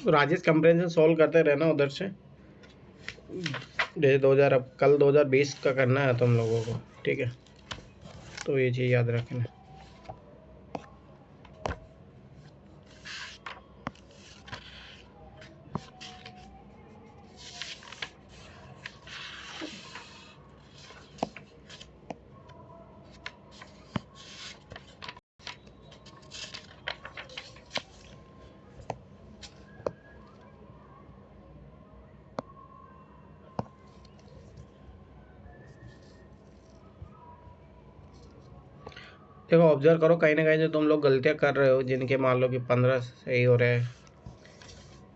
Rajesh compression solve करते रहना उधर से। जैसे 2000 अब कल 2020 का करना है तुम लोगों को, ठीक है, तो ये चीज़ याद रखना। देखो ऑब्जर्व करो, कहीं ना कहीं जो तुम लोग गलतियां कर रहे हो, जिनके मान लो कि 15 सही हो रहे हैं,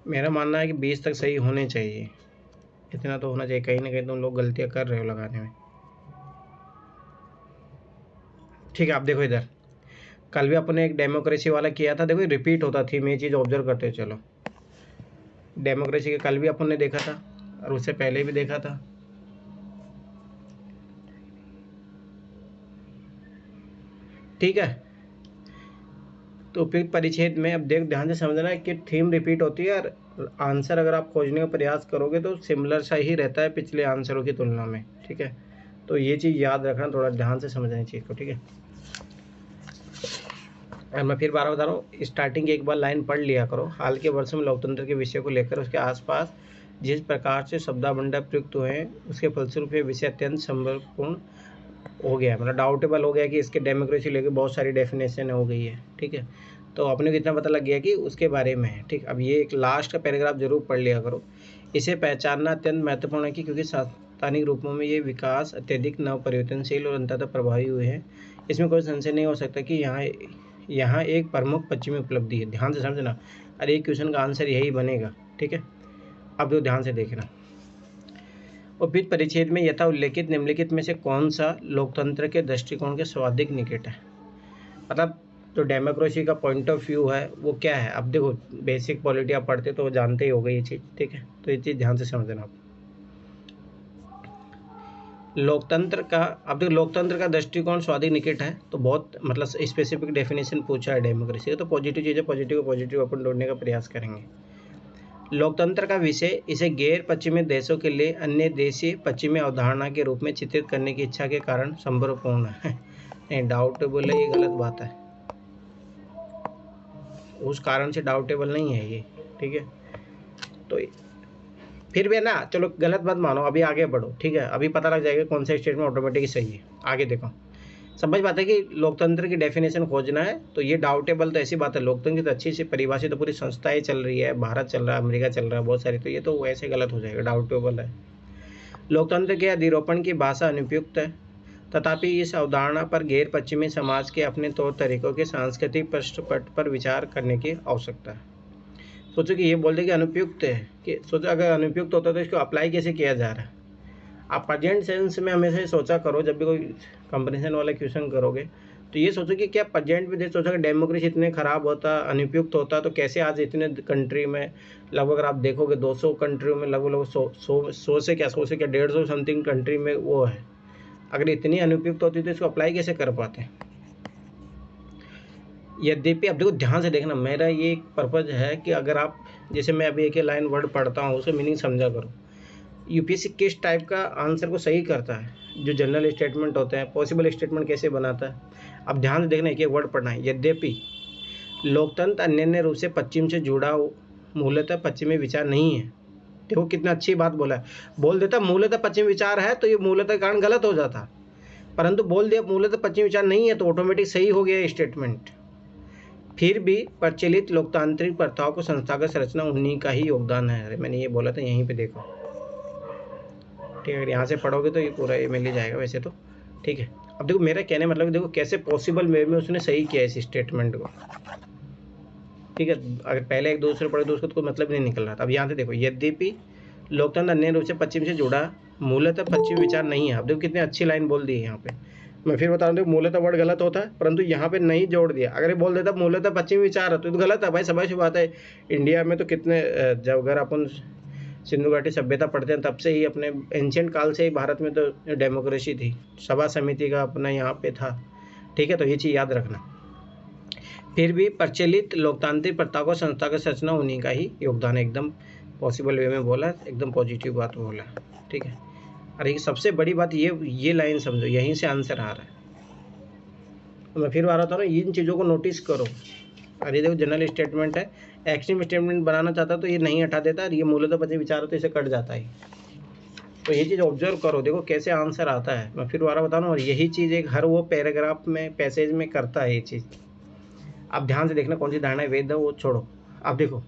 मेरा मानना है कि 20 तक सही होने चाहिए। इतना तो होना चाहिए, कहीं ना कहीं तुम लोग गलतियां कर रहे हो लगाने में, ठीक है। आप देखो इधर, कल भी अपने एक डेमोक्रेसी वाला किया था, देखो रिपीट होता थी, मैं ये चीज़ ऑब्जर्व करते चलो। डेमोक्रेसी के कल भी अपन ने देखा था और उससे पहले भी देखा था, ठीक है। तो उपयुक्त परिच्छेद में अब देख ध्यान से समझना है कि थीम रिपीट होती है और आंसर अगर आप खोजने का प्रयास करोगे तो सिमिलर सा ही रहता है पिछले आंसरों की तुलना में, ठीक है। तो ये चीज़ याद रखना, थोड़ा ध्यान से समझना चीज़ को, ठीक है। और मैं फिर बार बता रहा हूँ, स्टार्टिंग की एक बार लाइन पढ़ लिया करो। हाल के वर्षों में लोकतंत्र के विषय को लेकर उसके आसपास जिस प्रकार से शब्दाभंडार प्रयुक्त हुए हैं, उसके फलस्वरूप ये विषय अत्यंत संबलपूर्ण हो गया है, मतलब डाउटेबल हो गया कि इसके डेमोक्रेसी लेके बहुत सारी डेफिनेशन हो गई है, ठीक है। तो अपने को इतना पता लग गया कि उसके बारे में है, ठीक। अब ये एक लास्ट का पैराग्राफ जरूर पढ़ लिया करो। इसे पहचानना अत्यंत महत्वपूर्ण है कि क्योंकि स्थानिक रूपों में ये विकास अत्यधिक नव परिवर्तनशील और अंततः प्रभावी हुए हैं। इसमें कोई संशय नहीं हो सकता कि यहाँ एक प्रमुख पश्चिमी उपलब्धि है। ध्यान से समझना, और एक क्वेश्चन का आंसर यही बनेगा, ठीक है। अब तो ध्यान से देखना, उपयुक्त परिच्छेद में यथा उल्लेखित निम्नलिखित में से कौन सा लोकतंत्र के दृष्टिकोण के सर्वाधिक निकट है। मतलब जो डेमोक्रेसी का पॉइंट ऑफ व्यू है वो क्या है। अब देखो बेसिक पॉलिटी आप पढ़ते तो जानते ही होगा ये चीज़, ठीक है। तो ये चीज़ ध्यान से समझना आप। लोकतंत्र का, अब देखो लोकतंत्र का दृष्टिकोण सर्वाधिक निकट है, तो बहुत मतलब स्पेसिफिक डेफिनेशन पूछा है डेमोक्रेसी का, तो पॉजिटिव चीज़ें पॉजिटिव पॉजिटिव अपन ढूंढने का प्रयास करेंगे। लोकतंत्र का विषय इसे गैर पश्चिमी देशों के लिए अन्य देशीय पश्चिमी अवधारणा के रूप में चित्रित करने की इच्छा के कारण संभवपूर्ण है। नहीं, डाउटेबल है, ये गलत बात है, उस कारण से डाउटेबल नहीं है ये, ठीक है। तो फिर भी है ना, चलो गलत मत मानो, अभी आगे बढ़ो, ठीक है। अभी पता लग जाएगा कौन सा स्टेटमेंट ऑटोमेटिक सही है। आगे देखो, समझ बात है कि लोकतंत्र की डेफिनेशन खोजना है, तो ये डाउटेबल तो ऐसी बात है। लोकतंत्र की तो अच्छी सी परिभाषित तो पूरी संस्थाएं चल रही है, भारत चल रहा है, अमेरिका चल रहा है, बहुत सारी, तो ये तो वैसे गलत हो जाएगा, डाउटेबल है। लोकतंत्र के अधिरोपण की भाषा अनुपयुक्त है, तथापि इस अवधारणा पर गैर पश्चिमी समाज के अपने तौर तरीकों के सांस्कृतिक पृष्ठपट पर विचार करने की आवश्यकता है। सोचो कि ये बोल दे कि अनुपयुक्त है, कि सोचो अगर अनुपयुक्त होता तो इसको अप्लाई कैसे किया जा रहा है। आप प्रेजेंट सेंस में हमेशा सोचा करो, जब भी कोई कंपेरिजन वाला क्वेश्चन करोगे तो ये सोचो कि क्या प्रेजेंट में सोचा कि डेमोक्रेसी इतने खराब होता, अनुपयुक्त होता, तो कैसे आज इतने कंट्री में लगभग अगर आप देखोगे 200 कंट्रियों में लगभग 100 से क्या 150 समथिंग कंट्री में वो है। अगर इतनी अनुपयुक्त होती तो इसको अप्लाई कैसे कर पाते। यद्यपि अब देखो ध्यान से देखना, मेरा ये एक पर्पज़ है कि अगर आप, जैसे मैं अभी एक लाइन वर्ड पढ़ता हूँ उसका मीनिंग समझा करो। यूपीएससी किस टाइप का आंसर को सही करता है, जो जनरल स्टेटमेंट होते हैं, पॉसिबल स्टेटमेंट कैसे बनाता है। अब ध्यान से देखना, एक एक वर्ड पढ़ना है। यद्यपि लोकतंत्र अन्य रूप से पश्चिम से जुड़ा मूलतः पश्चिमी विचार नहीं है। देखो कितना अच्छी बात बोला है, बोल देता मूलतः पश्चिमी विचार है तो ये मूलतः कारण गलत हो जाता, परंतु बोल दिया मूलतः पश्चिमी विचार नहीं है तो ऑटोमेटिक सही हो गया स्टेटमेंट। फिर भी प्रचलित लोकतांत्रिक प्रथाओं को संस्थागत संरचना उन्हीं का ही योगदान है। अरे मैंने ये बोला था, यहीं पे देखो, ठीक है। अगर यहाँ से पढ़ोगे तो ये पूरा ये मिल ही जाएगा वैसे तो, ठीक है। अब देखो मेरा कहने मतलब देखो कैसे पॉसिबल वे में उसने सही किया इस स्टेटमेंट को, ठीक है। अगर पहले एक दूसरे पढ़े तो उसको तो कोई मतलब नहीं निकल रहा था। अब यहाँ से देखो, यद्यपि लोकतंत्र अन्य रूप से पश्चिम से जुड़ा मूलतः पश्चिमी विचार नहीं है। अब देखो कितनी अच्छी लाइन बोल दी है यहाँ पे। मैं फिर बता रहा हूँ, मूलतः वर्ड गलत होता है, परंतु यहाँ पे नहीं जोड़ दिया। अगर ये बोल देता मूलतः पश्चिमी विचार है तो गलत है भाई, समझ बात है। इंडिया में तो कितने, जब अगर अपन सिंधु घाटी सभ्यता पढ़ते हैं तब से ही, अपने एंशियंट काल से ही भारत में तो डेमोक्रेसी थी, सभा समिति का अपना यहाँ पे था, ठीक है। तो ये चीज़ याद रखना। फिर भी प्रचलित लोकतांत्रिक प्रथा को संस्था का संरचना उन्हीं का ही योगदान है। एकदम पॉसिबल वे में बोला, एकदम पॉजिटिव बात बोला, ठीक है। और ये सबसे बड़ी बात ये लाइन समझो, यहीं से आंसर आ रहा है। तो मैं फिर आ रहा था ना, इन चीज़ों को नोटिस करो। अरे देखो जनरल स्टेटमेंट है, एक्सट्रीम स्टेटमेंट बनाना चाहता तो ये नहीं हटा देता, और ये मूलतः पति विचार तो इसे कट जाता है। तो ये चीज़ ऑब्जर्व करो, देखो कैसे आंसर आता है। मैं फिर दोबारा बता रहा हूँ, और यही चीज़ एक हर वो पैराग्राफ में, पैसेज में करता है ये चीज़। अब ध्यान से देखना कौन सी धारणा वेद है वो छोड़ो। अब देखो,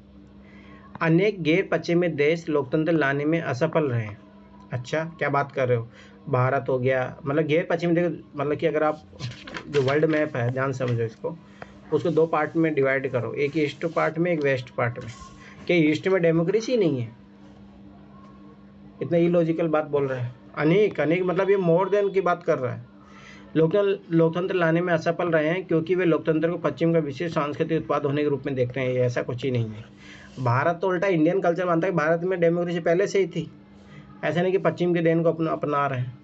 अनेक गैर पश्चिमी देश लोकतंत्र लाने में असफल रहे हैं। अच्छा, क्या बात कर रहे हो? भारत हो गया, मतलब गैर पश्चिमी देखो, मतलब कि अगर आप जो वर्ल्ड मैप है, ध्यान समझो इसको, उसको दो पार्ट में डिवाइड करो, एक ईस्ट पार्ट में, एक वेस्ट पार्ट में। कि ईस्ट में डेमोक्रेसी नहीं है, इतना इलॉजिकल बात बोल रहा है। अनेक मतलब ये मोर देन की बात कर रहा है। लोकतंत्र लाने में असफल रहे हैं क्योंकि वे लोकतंत्र को पश्चिम का विशेष सांस्कृतिक उत्पाद होने के रूप में देखते हैं। ये ऐसा कुछ ही नहीं है। भारत तो उल्टा इंडियन कल्चर मानता है कि भारत में डेमोक्रेसी पहले से ही थी, ऐसा नहीं कि पश्चिम के देन को अपना रहे हैं,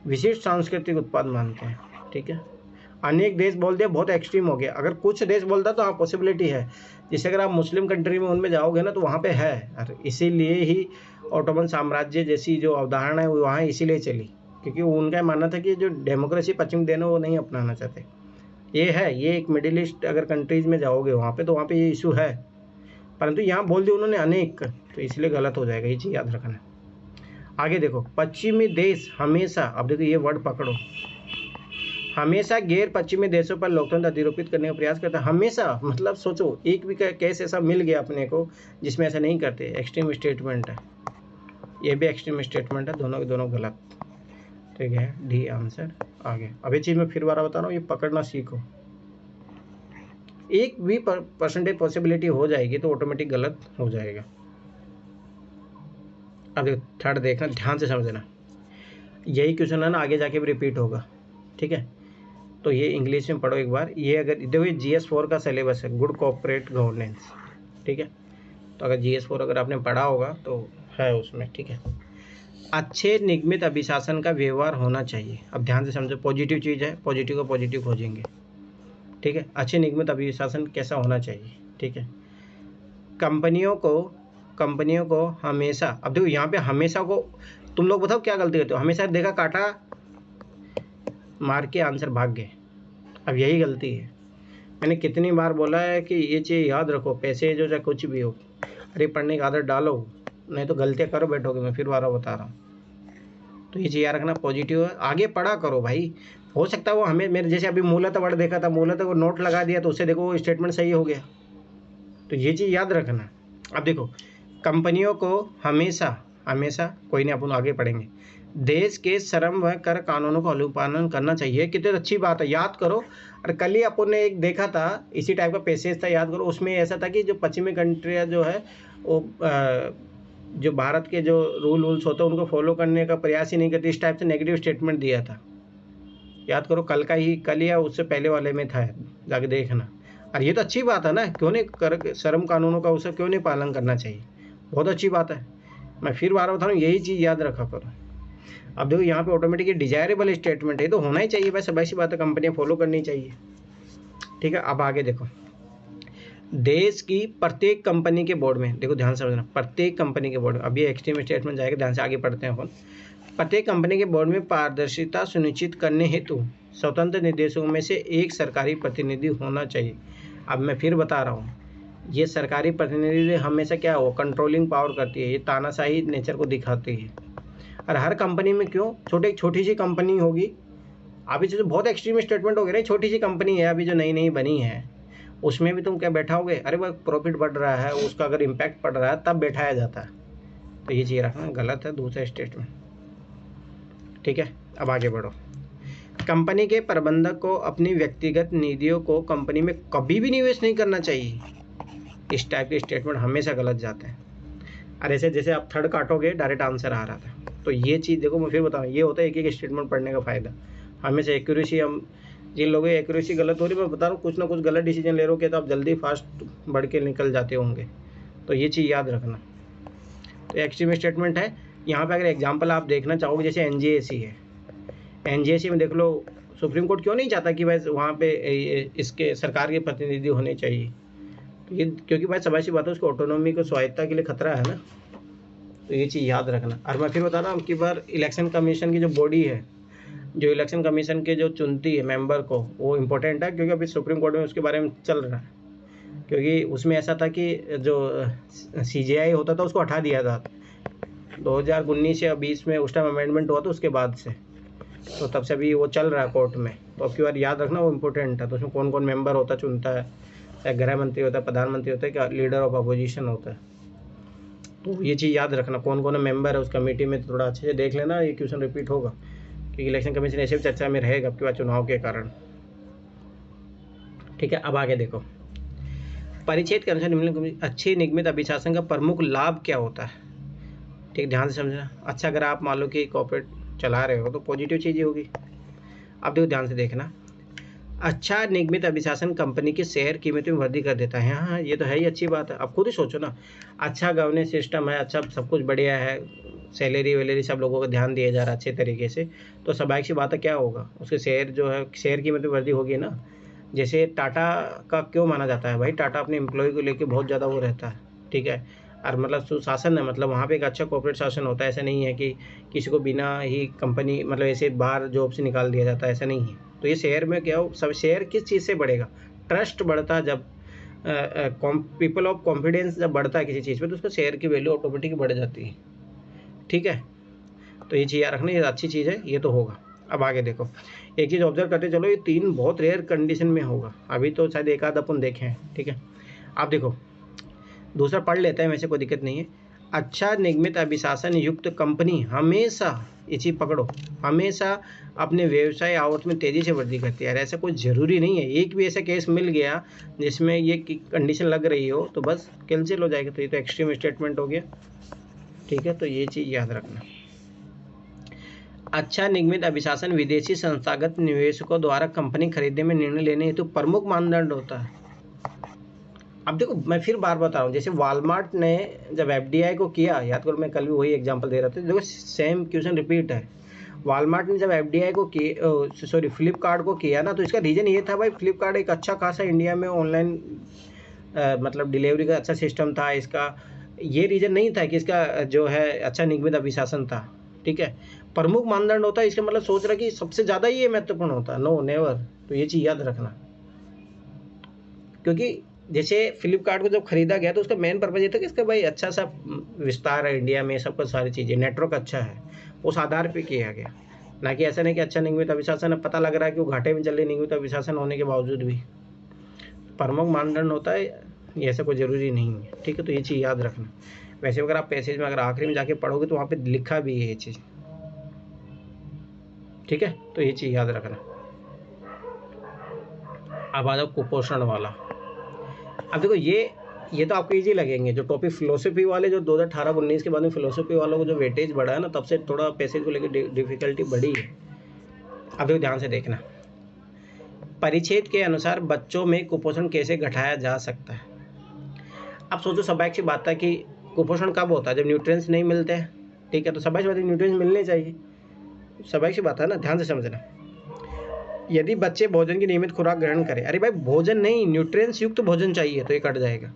विशिष्ट सांस्कृतिक उत्पाद मानते हैं, ठीक है। अनेक देश बोल दिया, बहुत एक्सट्रीम हो गया। अगर कुछ देश बोलता तो हाँ पॉसिबिलिटी है, जैसे अगर आप मुस्लिम कंट्री में उनमें जाओगे ना तो वहाँ पे है। और इसीलिए ही ऑटोमन साम्राज्य जैसी जो अवधारणा है वो वहाँ इसीलिए चली, क्योंकि उनका मानना था कि जो डेमोक्रेसी पश्चिम देना वो नहीं अपनाना चाहते। ये है, ये एक मिडिल ईस्ट अगर कंट्रीज़ में जाओगे वहाँ पे तो वहाँ पे ये इशू है, परंतु यहाँ बोल दिया उन्होंने अनेक, तो इसलिए गलत हो जाएगा। ये चीज़ याद रखना। आगे देखो, पश्चिमी देश हमेशा, अब देखो ये वर्ड पकड़ो, हमेशा गैर पश्चिमी देशों पर लोकतंत्र अधिरोपित करने का प्रयास करता है। हमेशा मतलब सोचो, एक भी केस ऐसा मिल गया अपने को जिसमें ऐसा नहीं करते। एक्सट्रीम स्टेटमेंट है, ये भी एक्सट्रीम स्टेटमेंट है, दोनों के दोनों गलत, ठीक है। D answer. आगे अब ये चीज़ मैं फिर बार बता रहा हूँ, ये पकड़ना सीखो। एक भी परसेंटेज पॉसिबिलिटी हो जाएगी तो ऑटोमेटिक गलत हो जाएगा। अब थर्ड देखना, ध्यान से समझना, यही क्वेश्चन है ना आगे जाके भी रिपीट होगा, ठीक है। तो ये इंग्लिश में पढ़ो एक बार। ये अगर देखो, ये GS4 का सिलेबस है, गुड कॉर्पोरेट गवर्नेंस, ठीक है। तो अगर GS4 अगर आपने पढ़ा होगा तो है उसमें, ठीक है। अच्छे निगमित अभिशासन का व्यवहार होना चाहिए। अब ध्यान से समझो, पॉजिटिव चीज़ है, पॉजिटिव को पॉजिटिव खोजेंगे, ठीक है। अच्छे निगमित अभिशासन कैसा होना चाहिए, ठीक है। कंपनियों को हमेशा, अब देखो यहाँ पे हमेशा को तुम लोग बताओ क्या गलती करते हो? हमेशा देखा काटा मार के आंसर भाग गए, अब यही गलती है। मैंने कितनी बार बोला है कि ये चीज़ याद रखो, पैसे जो चाहे कुछ भी हो, अरे पढ़ने की आदत डालो, नहीं तो गलतियाँ करो बैठोगे। मैं फिर बार बता रहा हूँ, तो ये चीज़ याद रखना, पॉजिटिव है। आगे पढ़ा करो भाई, हो सकता है वो हमें, मेरे जैसे अभी मूलतः वर्ड देखा था, मूलतः वो नोट लगा दिया तो उससे देखो वो स्टेटमेंट सही हो गया। तो ये चीज़ याद रखना। अब देखो, कंपनियों को हमेशा कोई नहीं, अपन आगे पढ़ेंगे, देश के श्रम व कर कानूनों का अनुपालन करना चाहिए। कितनी अच्छी बात है, याद करो। और कल ही अपन ने एक देखा था, इसी टाइप का पैसेज था, याद करो। उसमें ऐसा था कि जो पश्चिमी कंट्रियाँ जो है वो जो भारत के जो रूल्स होते हैं उनको फॉलो करने का प्रयास ही नहीं करती, इस टाइप से नेगेटिव स्टेटमेंट दिया था। याद करो, कल या उससे पहले वाले में था, जाके देखना। और ये तो अच्छी बात है ना, क्यों नहीं कर श्रम कानूनों का उसे क्यों नहीं पालन करना चाहिए, बहुत अच्छी बात है। मैं फिर बार बता रहा हूँ, यही चीज़ याद रखा करो। अब देखो यहाँ पे ऑटोमेटिक डिजायरेबल स्टेटमेंट है, तो होना ही चाहिए, वैसे वैसी बात है, कंपनियाँ फॉलो करनी चाहिए, ठीक है। अब आगे देखो, देश की प्रत्येक कंपनी के बोर्ड में, देखो ध्यान से समझना, प्रत्येक कंपनी के बोर्ड में, अब ये एक्सट्रीम स्टेटमेंट जाएगा, ध्यान से आगे पढ़ते हैं अपन। प्रत्येक कंपनी के बोर्ड में पारदर्शिता सुनिश्चित करने हेतु स्वतंत्र निर्देशकों में से एक सरकारी प्रतिनिधि होना चाहिए। अब मैं फिर बता रहा हूँ, ये सरकारी प्रतिनिधि हमेशा क्या हो, कंट्रोलिंग पावर करती है, ये तानाशाही नेचर को दिखाती है। और हर कंपनी में क्यों, छोटी सी कंपनी होगी, अभी जो बहुत एक्सट्रीम स्टेटमेंट हो गया ना, छोटी सी कंपनी है अभी जो नई बनी है, उसमें भी तुम क्या बैठाओगे? अरे वह प्रॉफिट बढ़ रहा है, उसका अगर इम्पैक्ट पड़ रहा है तब बैठाया जाता है। तो ये चीज़ रखना, गलत है दूसरा स्टेटमेंट, ठीक है। अब आगे बढ़ो, कंपनी के प्रबंधक को अपनी व्यक्तिगत निधियों को कंपनी में कभी भी निवेश नहीं करना चाहिए। इस टाइप के स्टेटमेंट हमेशा गलत जाते हैं। अरे ऐसे जैसे आप थर्ड काटोगे डायरेक्ट आंसर आ रहा था। तो ये चीज़ देखो, मैं फिर बताऊँ, ये होता है एक स्टेटमेंट पढ़ने का फ़ायदा। हमेशा एक्यूरेसी, हम जिन लोगों की एक्यूरेसी गलत हो रही है, मैं बता रहा हूँ, कुछ ना कुछ गलत डिसीजन ले रहे हो तो आप जल्दी फास्ट बढ़ के निकल जाते होंगे। तो ये चीज़ याद रखना। तो एक्सट्रीम स्टेटमेंट है। यहाँ पे अगर एग्जांपल आप देखना चाहोगे, जैसे NJAC है, NJAC में देख लो, सुप्रीम कोर्ट क्यों नहीं चाहता कि भाई वहाँ पे इसके सरकार के प्रतिनिधि होने चाहिए? तो ये क्योंकि भाई सभाषी बात है, उसको ऑटोनॉमी को स्वायत्ता के लिए खतरा है ना, तो ये चीज़ याद रखना। और मैं फिर बता रहा हूँ कि बार इलेक्शन कमीशन की जो बॉडी है, जो इलेक्शन कमीशन के जो चुनती है मेंबर को, वो इम्पोर्टेंट है, क्योंकि अभी सुप्रीम कोर्ट में उसके बारे में चल रहा है। क्योंकि उसमें ऐसा था कि जो CJI होता था उसको हटा दिया था 2019 या 20 में, उस टाइम अमेंडमेंट हुआ था उसके बाद से, तो तब से अभी वो चल रहा है कोर्ट में। तो अब की बार याद रखना, वो इम्पोर्टेंट है। तो उसमें कौन कौन मेंबर होता चुनता है, चाहे गृह मंत्री होता है, प्रधानमंत्री होता है, क्या लीडर ऑफ अपोजिशन होता है, तो ये चीज़ याद रखना कौन कौन मेंबर है उस कमेटी में। तो थोड़ा अच्छे से देख लेना, ये क्वेश्चन रिपीट होगा क्योंकि इलेक्शन कमीशन ऐसे भी चर्चा में रहेगा आपके बाद चुनाव के कारण। ठीक है, अब आगे देखो, परिच्छेद के अनुसार अच्छे निगमित अभिशासन का प्रमुख लाभ क्या होता है? ठीक, ध्यान से समझना। अच्छा, अगर आप मान लो कि कॉर्पोरेट चला रहे हो तो पॉजिटिव चीज़ होगी। अब देखो ध्यान से देखना, अच्छा निगमित अभिशासन कंपनी की शेयर कीमत में वृद्धि कर देता है। हाँ, ये तो है ही, अच्छी बात है। अब खुद ही सोचो ना, अच्छा गवर्नेंस सिस्टम है, अच्छा सब कुछ बढ़िया है, सैलरी वैलरी सब लोगों को ध्यान दिया जा रहा है अच्छे तरीके से, तो स्वाभाविक सी बात है क्या होगा, उसके शेयर जो है, शेयर कीमत में वृद्धि होगी ना। जैसे टाटा का क्यों माना जाता है भाई, टाटा अपने एम्प्लॉय को लेकर बहुत ज़्यादा वो रहता है, ठीक है, और मतलब सुशासन है, मतलब वहाँ पे एक अच्छा कॉर्पोरेट शासन होता है। ऐसा नहीं है कि किसी को बिना ही कंपनी, मतलब ऐसे बाहर जॉब से निकाल दिया जाता है, ऐसा नहीं है। तो ये शेयर में क्या हो, सब शेयर किस चीज़ से बढ़ेगा, ट्रस्ट बढ़ता है जब, पीपल ऑफ कॉन्फिडेंस जब बढ़ता है किसी चीज़ पे, तो उसका शेयर की वैल्यू ऑटोमेटिक बढ़ जाती है। ठीक है, तो ये चीज़ याद रखना, ये अच्छी चीज़ है, ये तो होगा। अब आगे देखो, एक चीज़ ऑब्जर्व करते चलो, ये 3 बहुत रेयर कंडीशन में होगा, अभी तो शायद एक आध अपन देखे हैं। ठीक है, आप देखो, दूसरा पढ़ लेते हैं, वैसे कोई दिक्कत नहीं है। अच्छा निगमित अभिशासन युक्त कंपनी हमेशा, ये चीज़ पकड़ो, हमेशा अपने व्यवसाय आवक में तेज़ी से वृद्धि करती है। ऐसा कोई ज़रूरी नहीं है, एक भी ऐसा केस मिल गया जिसमें ये कंडीशन लग रही हो तो बस कैंसिल हो जाएगा, तो ये तो एक्सट्रीम स्टेटमेंट हो गया। ठीक है, तो ये चीज़ याद रखना। अच्छा निगमित अभिशासन विदेशी संस्थागत निवेशकों द्वारा कंपनी खरीदने में निर्णय लेने हेतु प्रमुख मानदंड होता है। अब देखो, मैं फिर बार बता रहा हूँ, जैसे वॉलमार्ट ने जब FDI को किया, याद करो, मैं कल भी वही एग्जांपल दे रहा था, देखो सेम क्वेश्चन रिपीट है। वॉलमार्ट ने जब FDI को किया, सॉरी फ्लिपकार्ट को किया ना, तो इसका रीज़न ये था भाई, फ्लिपकार्ट एक अच्छा खासा इंडिया में ऑनलाइन मतलब डिलीवरी का अच्छा सिस्टम था इसका। ये रीज़न नहीं था कि इसका जो है अच्छा निगमित अभिशासन था। ठीक है, प्रमुख मानदंड होता है, इसका मतलब सोच रहा कि सबसे ज़्यादा ये महत्वपूर्ण होता, नो नेवर। तो ये चीज़ याद रखना, क्योंकि जैसे फ्लिपकार्ट को जब खरीदा गया तो उसका मेन पर्पज़ ये था कि इसका भाई अच्छा सा विस्तार है इंडिया में, सब कुछ सारी चीज़ें, नेटवर्क अच्छा है, उस आधार पे किया गया। ना कि ऐसा नहीं कि अच्छा निगमित अभिशासन है, पता लग रहा है कि वो घाटे में चल रही निगमित अभिशासन होने के बावजूद भी प्रमुख मानदंड होता है, ये ऐसा कोई ज़रूरी नहीं है। ठीक है, तो ये चीज़ याद रखना। वैसे अगर आप पैसेज में अगर आखिरी में जाके पढ़ोगे तो वहाँ पे लिखा भी है ये चीज़। ठीक है, तो ये चीज़ याद रखना। अब आ जाओ कुपोषण वाला। अब देखो, ये तो आपको इजी लगेंगे, जो टॉपिक फिलोसफी वाले, जो 2018-19 के बाद में फिलोसफी वालों को जो वेटेज बढ़ा है ना, तब से थोड़ा पैसेज को लेकर डिफिकल्टी बढ़ी है। अब देखो ध्यान से देखना, परिच्छेद के अनुसार बच्चों में कुपोषण कैसे घटाया जा सकता है। अब सोचो, स्वाभाविक सी बात है कि कुपोषण कब होता है, जब न्यूट्रिएंट्स नहीं मिलते हैं। ठीक है, तो स्वाभाविक बात है न्यूट्रिएंट्स मिलने चाहिए, स्वाभाविक सी बात है ना, ध्यान से समझना। यदि बच्चे भोजन की नियमित खुराक ग्रहण करें, अरे भाई भोजन नहीं, न्यूट्रिएंट्स युक्त भोजन चाहिए, तो ये कट जाएगा।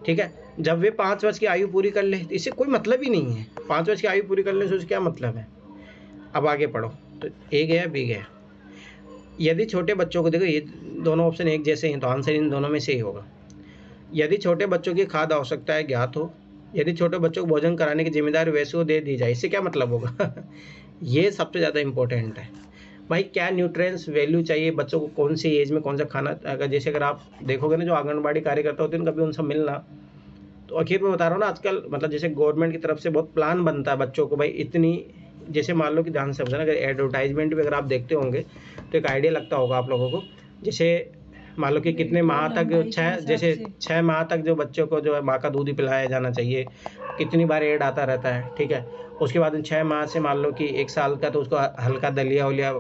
ठीक है, जब वे 5 वर्ष की आयु पूरी कर ले, तो इससे कोई मतलब ही नहीं है, 5 वर्ष की आयु पूरी करने से क्या मतलब है। अब आगे पढ़ो, तो ए गया बी गया। यदि छोटे बच्चों को, देखो ये दोनों ऑप्शन एक जैसे हैं, तो आंसर इन दोनों में से ही होगा। यदि छोटे बच्चों की खाद्य आवश्यकताएं ज्ञात हो, यदि छोटे बच्चों को भोजन कराने की जिम्मेदारी वैसे को दे दी जाए, इससे क्या मतलब होगा ये सबसे ज़्यादा इंपॉर्टेंट है भाई। क्या न्यूट्रिएंट्स वैल्यू चाहिए बच्चों को, कौन सी एज में कौन सा खाना, अगर जैसे अगर आप देखोगे ना, जो आंगनबाड़ी कार्यकर्ता होते हैं कभी उनसे मिलना, तो आखिर में बता रहा हूँ ना, आजकल मतलब जैसे गवर्नमेंट की तरफ से बहुत प्लान बनता है बच्चों को भाई इतनी, जैसे मान लो कि ध्यान से समझना, अगर एडवर्टाइजमेंट भी अगर आप देखते होंगे तो एक आइडिया लगता होगा आप लोगों को। जैसे मान लो कि कितने माह तक, जैसे 6 माह तक जो बच्चों को जो है माँ का दूध ही पिलाया जाना चाहिए, कितनी बार ऐड आता रहता है। ठीक है, उसके बाद 6 माह से मान लो कि 1 साल का, तो उसको हल्का दलिया वलिया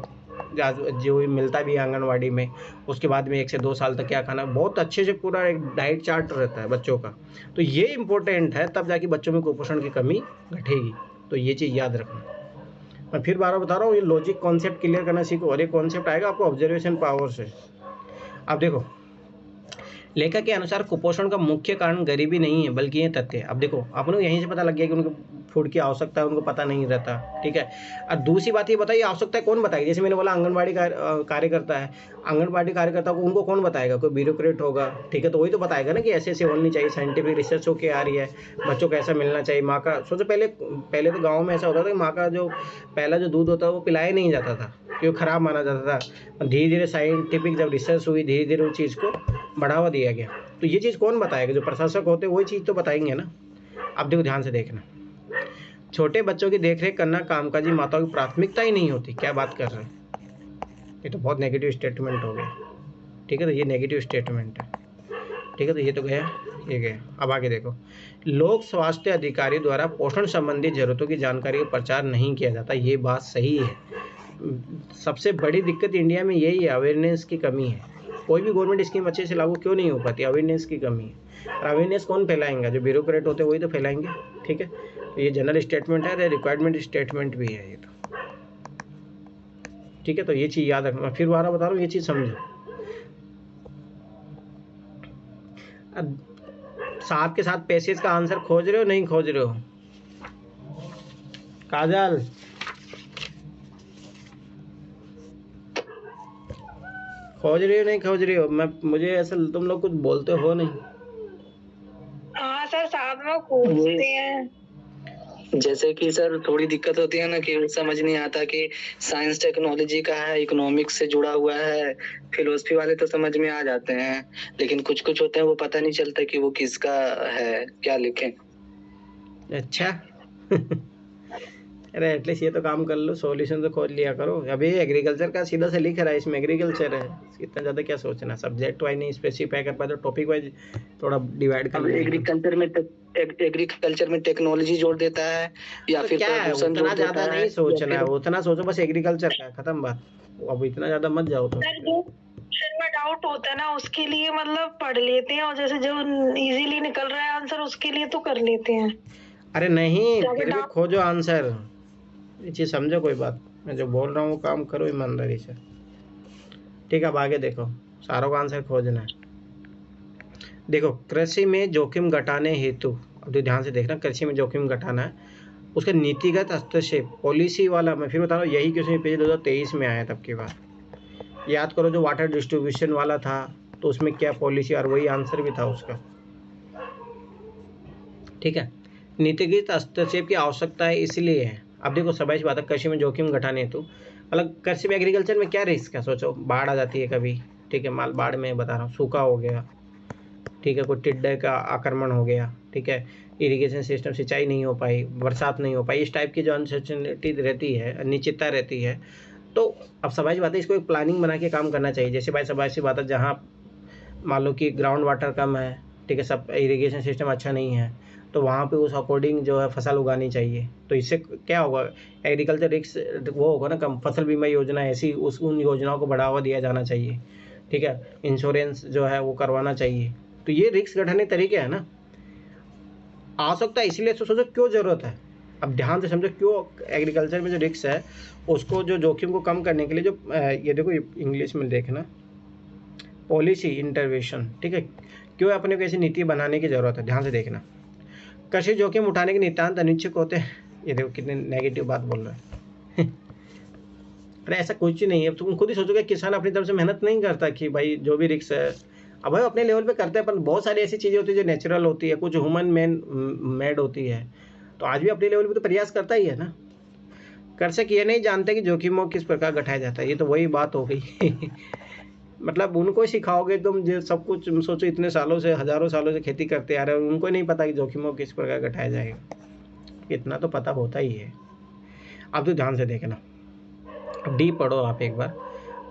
जो मिलता भी है आंगनवाड़ी में। उसके बाद में 1 से 2 साल तक क्या खाना, बहुत अच्छे से पूरा एक डाइट चार्ट रहता है बच्चों का। तो ये इंपॉर्टेंट है, तब जाके बच्चों में कुपोषण की कमी घटेगी, तो ये चीज़ याद रखना। मैं फिर बार बता रहा हूँ, ये लॉजिक कॉन्सेप्ट क्लियर करना सीखो, और ये कॉन्सेप्ट आएगा आपको ऑब्जर्वेशन पावर से। अब देखो, लेखक के अनुसार कुपोषण का मुख्य कारण गरीबी नहीं है बल्कि ये तथ्य है। अब देखो, अपन को यहीं से पता लग गया कि उनको फूड की आवश्यकता है, उनको पता नहीं रहता, ठीक है। और दूसरी बात ये बताइए, आवश्यकता कौन बताएगी? जैसे मैंने बोला आंगनबाड़ी कार्यकर्ता है, आंगनबाड़ी कार्यकर्ता को उनको कौन बताएगा? कोई ब्यूरोक्रेट होगा, ठीक है, तो वही तो बताएगा ना कि ऐसे ऐसे होनी चाहिए, साइंटिफिक रिसर्च होके आ रही है, बच्चों को ऐसा मिलना चाहिए। माँ का सोचो, पहले पहले तो गाँव में ऐसा होता था कि माँ का जो पहला जो दूध होता है वो पिलाया नहीं जाता था, क्यों? खराब माना जाता था। धीरे धीरे साइंटिफिक जब रिसर्च हुई, धीरे धीरे उस चीज़ को बढ़ावा दिया गया। तो ये चीज़ कौन बताएगा? जो प्रशासक होते हैं वही चीज़ तो बताएंगे ना। अब देखो, ध्यान से देखना, छोटे बच्चों की देखरेख करना कामकाजी माताओं की प्राथमिकता ही नहीं होती। क्या बात कर रहे हैं? ये तो बहुत नेगेटिव स्टेटमेंट हो गया, ठीक है। तो ये नेगेटिव स्टेटमेंट है, ठीक है। तो ये तो गया, ये गया। अब आगे देखो, लोक स्वास्थ्य अधिकारी द्वारा पोषण संबंधी जरूरतों की जानकारी का प्रचार नहीं किया जाता। ये बात सही है। सबसे बड़ी दिक्कत इंडिया में यही है, अवेयरनेस की कमी है। कोई भी गवर्नमेंट स्कीम अच्छे से लागू क्यों नहीं हो पाती? अवेयरनेस की कमी है। और अवेयरनेस कौन फैलाएंगा? जो ब्यूरोक्रेट होते हैं वही तो फैलाएंगे, ठीक है। तो ये जनरल स्टेटमेंट है, रिक्वायरमेंट स्टेटमेंट भी है ये तो, ठीक है। तो ये चीज़ याद रखना, मैं फिर दोबारा बता रहा हूँ, ये चीज़ समझो। अब साथ के साथ पैसेज का आंसर खोज रहे हो, नहीं खोज रहे हो? काजल, खोज रही हो नहीं खोज रही हो? मुझे ऐसा तुम लोग कुछ बोलते हो नहीं। हाँ सर, साथ में खोजते हैं। जैसे कि सर थोड़ी दिक्कत होती है ना कि समझ नहीं आता कि साइंस टेक्नोलॉजी का है, इकोनॉमिक्स से जुड़ा हुआ है, फिलोसफी वाले तो समझ में आ जाते हैं, लेकिन कुछ कुछ होते हैं वो पता नहीं चलता कि वो किसका है, क्या लिखें। अच्छा अरे एटलीस्ट ये तो काम कर लो, सॉल्यूशन तो खोज लिया करो। अभी एग्रीकल्चर का सीधा से लिख रहा है, इसमें एग्रीकल्चर है, इतना ज़्यादा क्या सोचना। सब्जेक्ट वाइज नहीं स्पेसिफाई कर पाए तो टॉपिक वाइज थोड़ा डिवाइड कर लेंगे। एग्रीकल्चर में टेक्नोलॉजी जोड़ देता है या तो फिर क्या है, प्रदूषण जोड़ उतना देता ज़्यादा है, नहीं सोचना है, उतना सोचो बस एग्रीकल्चर का, खत्म बात। अब इतना ज़्यादा मत जाओ तो। में डाउट होता है ना, उसके लिए मतलब पढ़ लेते हैं, और जैसे जो इजीली निकल रहा है आंसर उसके लिए तो कर लेते हैं। अरे नहीं, फिर भी खोजो आंसर, ये चीज़ समझो। कोई बात, मैं जो बोल रहा हूँ वो काम करो ईमानदारी से, ठीक है। अब आगे देखो, सारों का आंसर खोजना है। देखो, कृषि में जोखिम घटाने हेतु, अब तो ध्यान से देखना, कृषि में जोखिम घटाना है, उसका नीतिगत हस्तक्षेप पॉलिसी वाला। मैं फिर बता रहा हूँ, यही क्वेश्चन पेज 2023 में आया तब की बात याद करो। जो वाटर डिस्ट्रीब्यूशन वाला था तो उसमें क्या पॉलिसी, और वही आंसर भी था उसका, ठीक है। नीतिगत हस्तक्षेप की आवश्यकता है इसलिए है। अब देखो, सबाइश बात है, कृषि में जोखिम घटाने हेतु, मतलब कृषि में एग्रीकल्चर में क्या रिस्क है? सोचो, बाढ़ आ जाती है कभी, ठीक है। माल बाढ़ में बता रहा हूँ, सूखा हो गया, ठीक है, कोई टिड्डे का आक्रमण हो गया, ठीक है, इरिगेशन सिस्टम सिंचाई नहीं हो पाई, बरसात नहीं हो पाई, इस टाइप की जो अनसर्टेनिटी रहती है, अनिश्चितता रहती है, तो अब सबाइश बात है, इसको एक प्लानिंग बना के काम करना चाहिए। जैसे भाई सबाइश सी बात है, जहाँ मान लो कि ग्राउंड वाटर कम है, ठीक है, सब इरिगेशन सिस्टम अच्छा नहीं है, तो वहाँ पे उस अकॉर्डिंग जो है फसल उगानी चाहिए। तो इससे क्या होगा? एग्रीकल्चर रिस्क वो होगा ना कम। फसल बीमा योजना ऐसी उन योजनाओं को बढ़ावा दिया जाना चाहिए, ठीक है। इंश्योरेंस जो है वो करवाना चाहिए। तो ये रिस्क घटाने तरीके हैं ना। आ सकता है इसलिए तो सोचो क्यों ज़रूरत है। अब ध्यान से समझो, क्यों एग्रीकल्चर में जो रिस्क है उसको, जो जोखिम को कम करने के लिए, जो ये देखो इंग्लिश में देखना, पॉलिसी इंटरवेंशन, ठीक है, क्यों अपने को ऐसी नीति बनाने की ज़रूरत है। ध्यान से देखना, कृषि जोखिम उठाने के नितांत अनिच्छुक होते हैं। ये देखो कितने नेगेटिव बात बोल रहे हैं अरे ऐसा कुछ नहीं है। तुम खुद ही सोचोगे, किसान अपनी तरफ से मेहनत नहीं करता कि भाई जो भी रिस्क है, अब भाई अपने लेवल पे करते हैं, पर बहुत सारी ऐसी चीज़ें होती है जो नेचुरल होती है, कुछ ह्यूमन मेड होती है, तो आज भी अपने लेवल पे तो प्रयास करता ही है ना। कृषक ये नहीं जानते कि जोखिमों किस प्रकार घटाया जाता है। ये तो वही बात हो गई मतलब उनको सिखाओगे तुम जो सब कुछ, सोचो इतने सालों से, हजारों सालों से खेती करते आ रहे हो, उनको नहीं पता कि जोखिमों किस प्रकार घटाया जाएगा। इतना तो पता होता ही है। अब तो ध्यान से देखना, डी पढ़ो आप एक बार।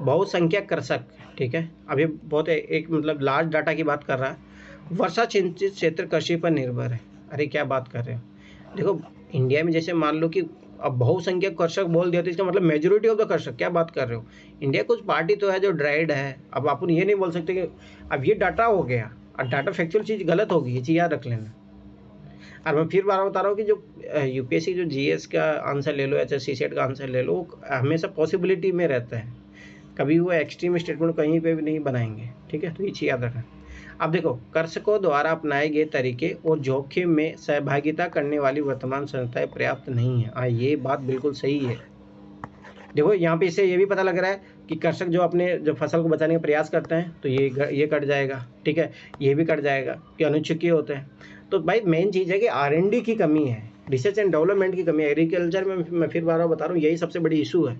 बहुसंख्यक कृषक, ठीक है, अभी बहुत एक मतलब लार्ज डाटा की बात कर रहा है। वर्षा सिंचित क्षेत्र कृषि पर निर्भर है। अरे क्या बात कर रहे हो? देखो, इंडिया में जैसे मान लो कि अब बहुसंख्यक कृषक बोल दिया तो इसका मतलब मेजोरिटी ऑफ द कृषक, क्या बात कर रहे हो? इंडिया कुछ पार्टी तो है जो ड्राइड है। अब अपन ये नहीं बोल सकते कि अब ये डाटा हो गया, और डाटा फैक्चुअल चीज़ गलत होगी, ये चीज़ याद रख लेना। और मैं फिर बार बता रहा हूँ कि जो यूपीएससी जो जीएस का आंसर ले लो या चाहे सीसेट का आंसर ले लो, वो हमेशा पॉसिबिलिटी में रहता है, कभी वो एक्सट्रीम स्टेटमेंट कहीं पे भी नहीं बनाएंगे, ठीक है। तो ये चीज़ याद रखना। अब देखो, कर्षकों द्वारा अपनाए गए तरीके और जोखिम में सहभागिता करने वाली वर्तमान संस्थाएं पर्याप्त नहीं है। हाँ, ये बात बिल्कुल सही है। देखो यहाँ पे इससे ये भी पता लग रहा है कि कृषक जो अपने जो फसल को बचाने का प्रयास करते हैं तो ये कट जाएगा, ठीक है, ये भी कट जाएगा कि अनुच्छेद होते हैं। तो भाई मेन चीज़ है कि R&D की कमी है, रिसर्च एंड डेवलपमेंट की कमी है एग्रीकल्चर में। मैं फिर बार बता रहा हूँ, यही सबसे बड़ी इशू है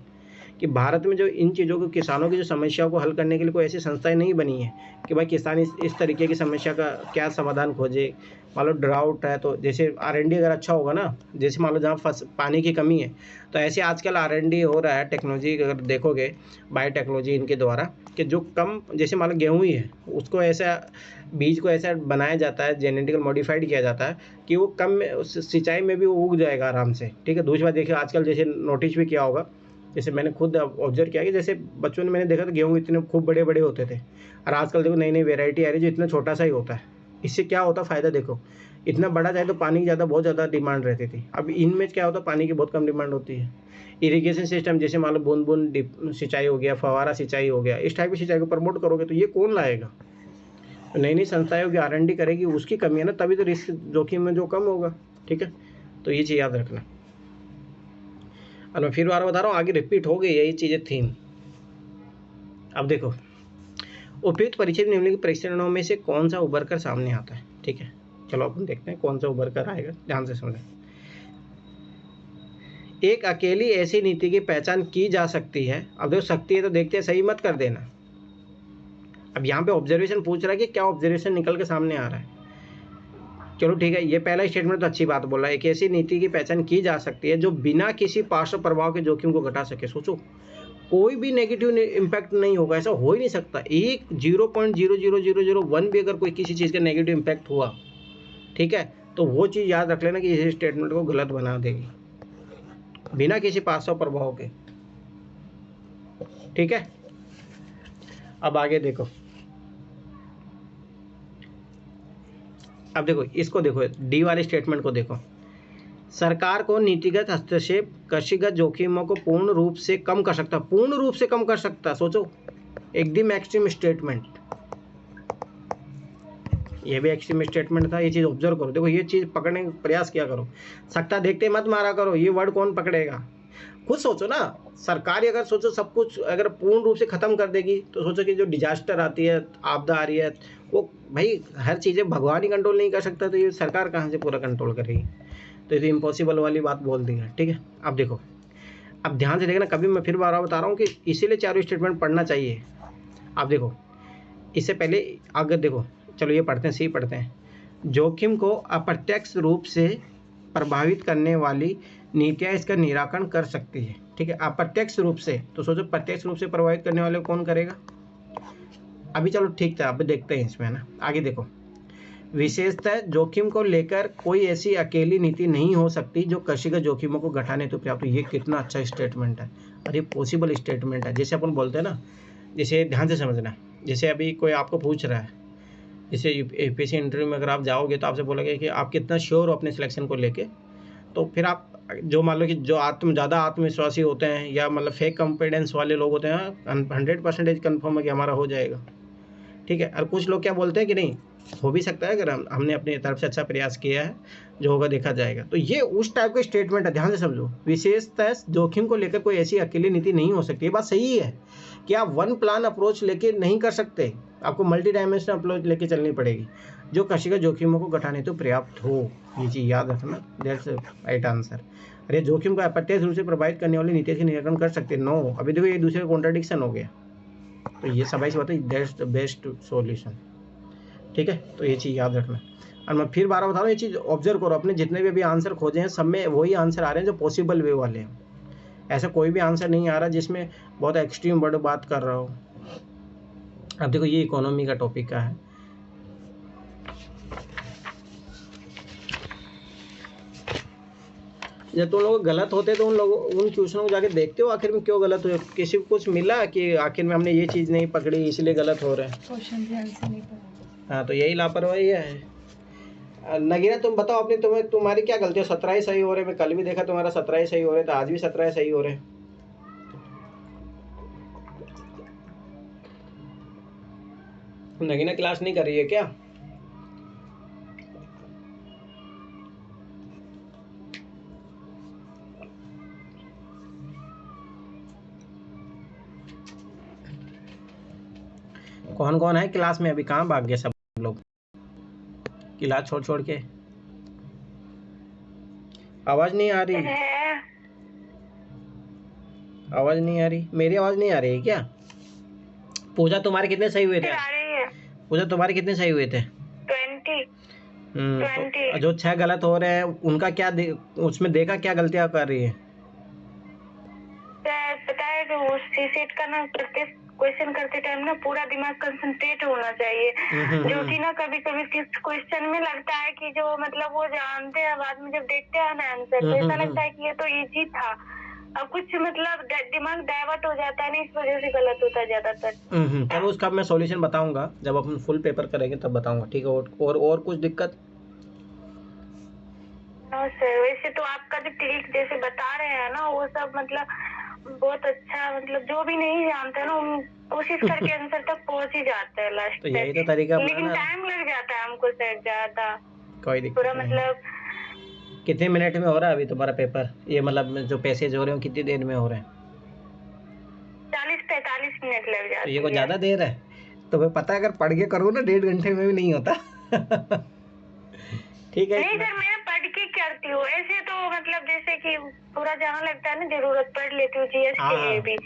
कि भारत में जो इन चीज़ों को, किसानों की जो समस्याओं को हल करने के लिए कोई ऐसी संस्थाएं नहीं बनी है कि भाई किसान इस तरीके की समस्या का क्या समाधान खोजे। मान लो ड्राउट है तो जैसे R&D अगर अच्छा होगा ना, जैसे मान लो जहाँ पानी की कमी है तो ऐसे आजकल R&D हो रहा है, टेक्नोलॉजी अगर देखोगे बायोटेक्नोलॉजी इनके द्वारा, कि जो कम, जैसे मान लो गेहूँ ही है, उसको ऐसा बीज को ऐसा बनाया जाता है, जेनेटिकल मॉडिफाइड किया जाता है कि वो कम सिंचाई में भी वो उग जाएगा आराम से, ठीक है। दूसरी बात देखिए, आजकल जैसे नोटिस भी किया होगा, जैसे मैंने खुद ऑब्जर्व किया कि जैसे बचपन में मैंने देखा था गेहूँ इतने खूब बड़े बड़े होते थे, और आजकल देखो नई नई वेराइटी आ रही है जो इतना छोटा सा ही होता है। इससे क्या होता फ़ायदा, देखो इतना बड़ा चाहे तो पानी की बहुत ज़्यादा डिमांड रहती थी, अब इनमें क्या होता है, पानी की बहुत कम डिमांड होती है। इरिगेशन सिस्टम जैसे मान लो बूंद बूंद सिंचाई हो गया, फवारा सिंचाई हो गया, इस टाइप की सिंचाई को प्रमोट करोगे तो ये कौन लाएगा। तो नई नई संस्थाएं होगी, R&D करेगी, उसकी कमी है ना, तभी तो रिस्क जोखिम में जो कम होगा, ठीक है। तो ये चीज़ याद रखना। और मैं फिर बार बता रहा हूँ, आगे रिपीट हो गई यही चीज़ें थीम। अब देखो, उपयुक्त परिचित निम्नलिखित परीक्षणों में से कौन सा उभर कर सामने आता है, ठीक है। चलो अपन देखते हैं कौन सा उभर कर आएगा, ध्यान से समझें। एक अकेली ऐसी नीति की पहचान की जा सकती है। अब देखो सकती है तो देखते हैं, सही मत कर देना। अब यहाँ पे ऑब्जर्वेशन पूछ रहा है कि क्या ऑब्जर्वेशन निकल के सामने आ रहा है। चलो ठीक है, ये पहला स्टेटमेंट तो अच्छी बात बोला है, एक ऐसी नीति की पहचान की जा सकती है जो बिना किसी पार्श्व प्रभाव के जोखिम को घटा सके। सोचो, कोई भी नेगेटिव इम्पैक्ट नहीं होगा, ऐसा हो ही नहीं सकता। एक 0.00001 भी अगर कोई किसी चीज़ का नेगेटिव इम्पैक्ट हुआ, ठीक है, तो वो चीज़ याद रख लेना कि इस स्टेटमेंट को गलत बना देगी, बिना किसी पार्श्व प्रभाव के, ठीक है। अब आगे देखो, अब देखो इसको देखो, डी वाले स्टेटमेंट को देखो। सरकार को नीतिगत हस्तक्षेप कृषिगत जोखिमों को पूर्ण रूप से कम कर सकता, पूर्ण रूप से कम कर सकता। सोचो, एकदम एक्सट्रीम स्टेटमेंट, ये भी एक्सट्रीम स्टेटमेंट था। ये चीज़ ऑब्जर्व करो, देखो ये चीज़ पकड़ने का प्रयास किया करो, सकता देखते मत मारा करो, ये वर्ड कौन पकड़ेगा। खुद सोचो ना, सरकार अगर सोचो सब कुछ अगर पूर्ण रूप से ख़त्म कर देगी तो सोचो कि जो डिजास्टर आती है, आपदा आ रही है, वो भाई हर चीज़ें भगवान ही कंट्रोल नहीं कर सकता, तो ये सरकार कहाँ से पूरा कंट्रोल करेगी। तो ये तो इम्पॉसिबल वाली बात बोल दी है, ठीक है। अब देखो, अब ध्यान से देखना, कभी मैं फिर बार बता रहा हूँ कि इसीलिए चारों स्टेटमेंट पढ़ना चाहिए। अब देखो, इससे पहले अगर देखो, चलो ये पढ़ते हैं, सही पढ़ते हैं। जोखिम को अप्रत्यक्ष रूप से प्रभावित करने वाली नीतियाँ इसका निराकरण कर सकती है, ठीक है। अप्रत्यक्ष रूप से, तो सोचो प्रत्यक्ष रूप से प्रभावित करने वाले कौन करेगा। अभी चलो ठीक था, अभी देखते हैं इसमें, है ना। आगे देखो, विशेषतः जोखिम को लेकर कोई ऐसी अकेली नीति नहीं हो सकती जो कृषिगत जोखिमों को घटाने तो पर्याप्त। ये कितना अच्छा स्टेटमेंट है, और ये पॉसिबल स्टेटमेंट है। जैसे अपन बोलते हैं ना, जैसे ध्यान से समझना, जैसे अभी कोई आपको पूछ रहा है, जैसे यूपीएससी इंटरव्यू में अगर आप जाओगे तो आपसे बोलोगे कि आप कितना श्योर हो अपने सिलेक्शन को लेके, तो फिर आप जो मान लो कि जो ज़्यादा आत्मविश्वासी होते हैं या मतलब फेक कॉन्फिडेंस वाले लोग होते हैं, 100% कन्फर्म है कि हमारा हो जाएगा, ठीक है। और कुछ लोग क्या बोलते हैं कि नहीं, हो भी सकता है, अगर हमने अपनी तरफ से अच्छा प्रयास किया है, जो होगा देखा जाएगा। तो ये उस टाइप का स्टेटमेंट है, ध्यान से समझो। विशेषतः जोखिम को लेकर कोई ऐसी अकेली नीति नहीं हो सकती। ये बात सही है कि आप वन प्लान अप्रोच लेके नहीं कर सकते, आपको मल्टी डायमेंशनल अप्रोच लेके चलनी पड़ेगी जो कृषि के जोखिमों को घटाने तो पर्याप्त हो। ये चीज़ याद रखना, दैट्स राइट आंसर। अरे जोखिम को अप्रत्यक्ष रूप से प्रभावित करने वाली नीति के निराकरण कर सकते, नो। अभी देखो ये दूसरे कॉन्ट्राडिक्शन हो गया, तो ये सबाई से बात है, दैट्स द बेस्ट सॉल्यूशन, ठीक है। तो ये चीज़ याद रखना। और मैं फिर बार बता रहा हूँ, ये चीज़ ऑब्जर्व करो, अपने जितने भी अभी आंसर खोजे हैं सब में वही आंसर आ रहे हैं जो पॉसिबल वे वाले हैं। ऐसा कोई भी आंसर नहीं आ रहा जिसमें बहुत एक्सट्रीम वर्ड बात कर रहा हो। अब देखो, ये इकोनॉमी का टॉपिक का है। जब तुम लोग गलत होते तो उन क्वेश्चनों को जाके देखते हो आखिर में क्यों गलत हुए। किसी को कुछ मिला कि आखिर में हमने ये चीज़ नहीं पकड़ी इसलिए गलत हो रहे हैं, क्वेश्चन भी आंसर नहीं पता। हाँ, तो यही लापरवाही है। नगीना तुम बताओ अपनी, तुम्हारी क्या गलती है? 17 ही सही हो रहे, मैं कल भी देखा तुम्हारा 17 ही सही हो रहे थे, आज भी 17 ही सही हो रहे। नगीना क्लास नहीं कर रही है क्या? कौन कौन है क्लास में? अभी कहाँ भाग गए सब लोग क्लास छोड़ छोड़ के? आवाज नहीं आ रही, आवाज नहीं आ रही, मेरी आवाज नहीं आ रही है क्या? पूजा तुम्हारे कितने सही हुए थे? पूजा तुम्हारे कितने सही हुए थे? 20। तो जो 6 गलत हो रहे हैं उनका क्या उसमें देखा क्या गलतियां कर रही है? पता है जो सीसेट का ना प्रैक्टिस क्वेश्चन करते टाइम ना पूरा दिमाग कंसंट्रेट होना चाहिए, जो कि ना कभी कभी किस क्वेश्चन में लगता है कि जो मतलब वो जानते हैं, बाद में जब देखते हैं ना आंसर तो ऐसा लगता है कि ये तो इजी था, अब कुछ मतलब दिमाग डाइवर्ट हो जाता है ना, इस वजह से गलत होता है ज्यादातर। चलो उसका मैं सॉल्यूशन बताऊंगा जब अपन फुल पेपर करेंगे तब बताऊंगा, ठीक है? और कुछ दिक्कत? नो सर, वैसे तो आपका जो ट्रिक जैसे बता रहे हैं ना वो सब मतलब बहुत अच्छा, मतलब जो भी नहीं जानते ना हम कोशिश करके आंसर तक पहुंच ही जाते हैं लास्ट तो यही तो तरीका अपनाना, लेकिन टाइम लग जाता है हमको सर ज्यादा। कोई दिक्कत पूरा नहीं। मतलब कितने मिनट में हो रहा है अभी तुम्हारा पेपर? ये मतलब जो पैसेज हो रहे हो कितनी देर में हो रहे हैं? 40-45 मिनट लग जाते हैं। तो ये को ज्यादा देर है? तुम्हें पता है अगर पढ़ के करो ना 1.5 घंटे में भी नहीं होता। ठीक है? नहीं सर मैं पढ़ के करती हूँ, ऐसे तो मतलब जैसे कि पूरा जहाँ लगता है ना जरूरत पढ़ लेती हूँ, जीएस के लिए भी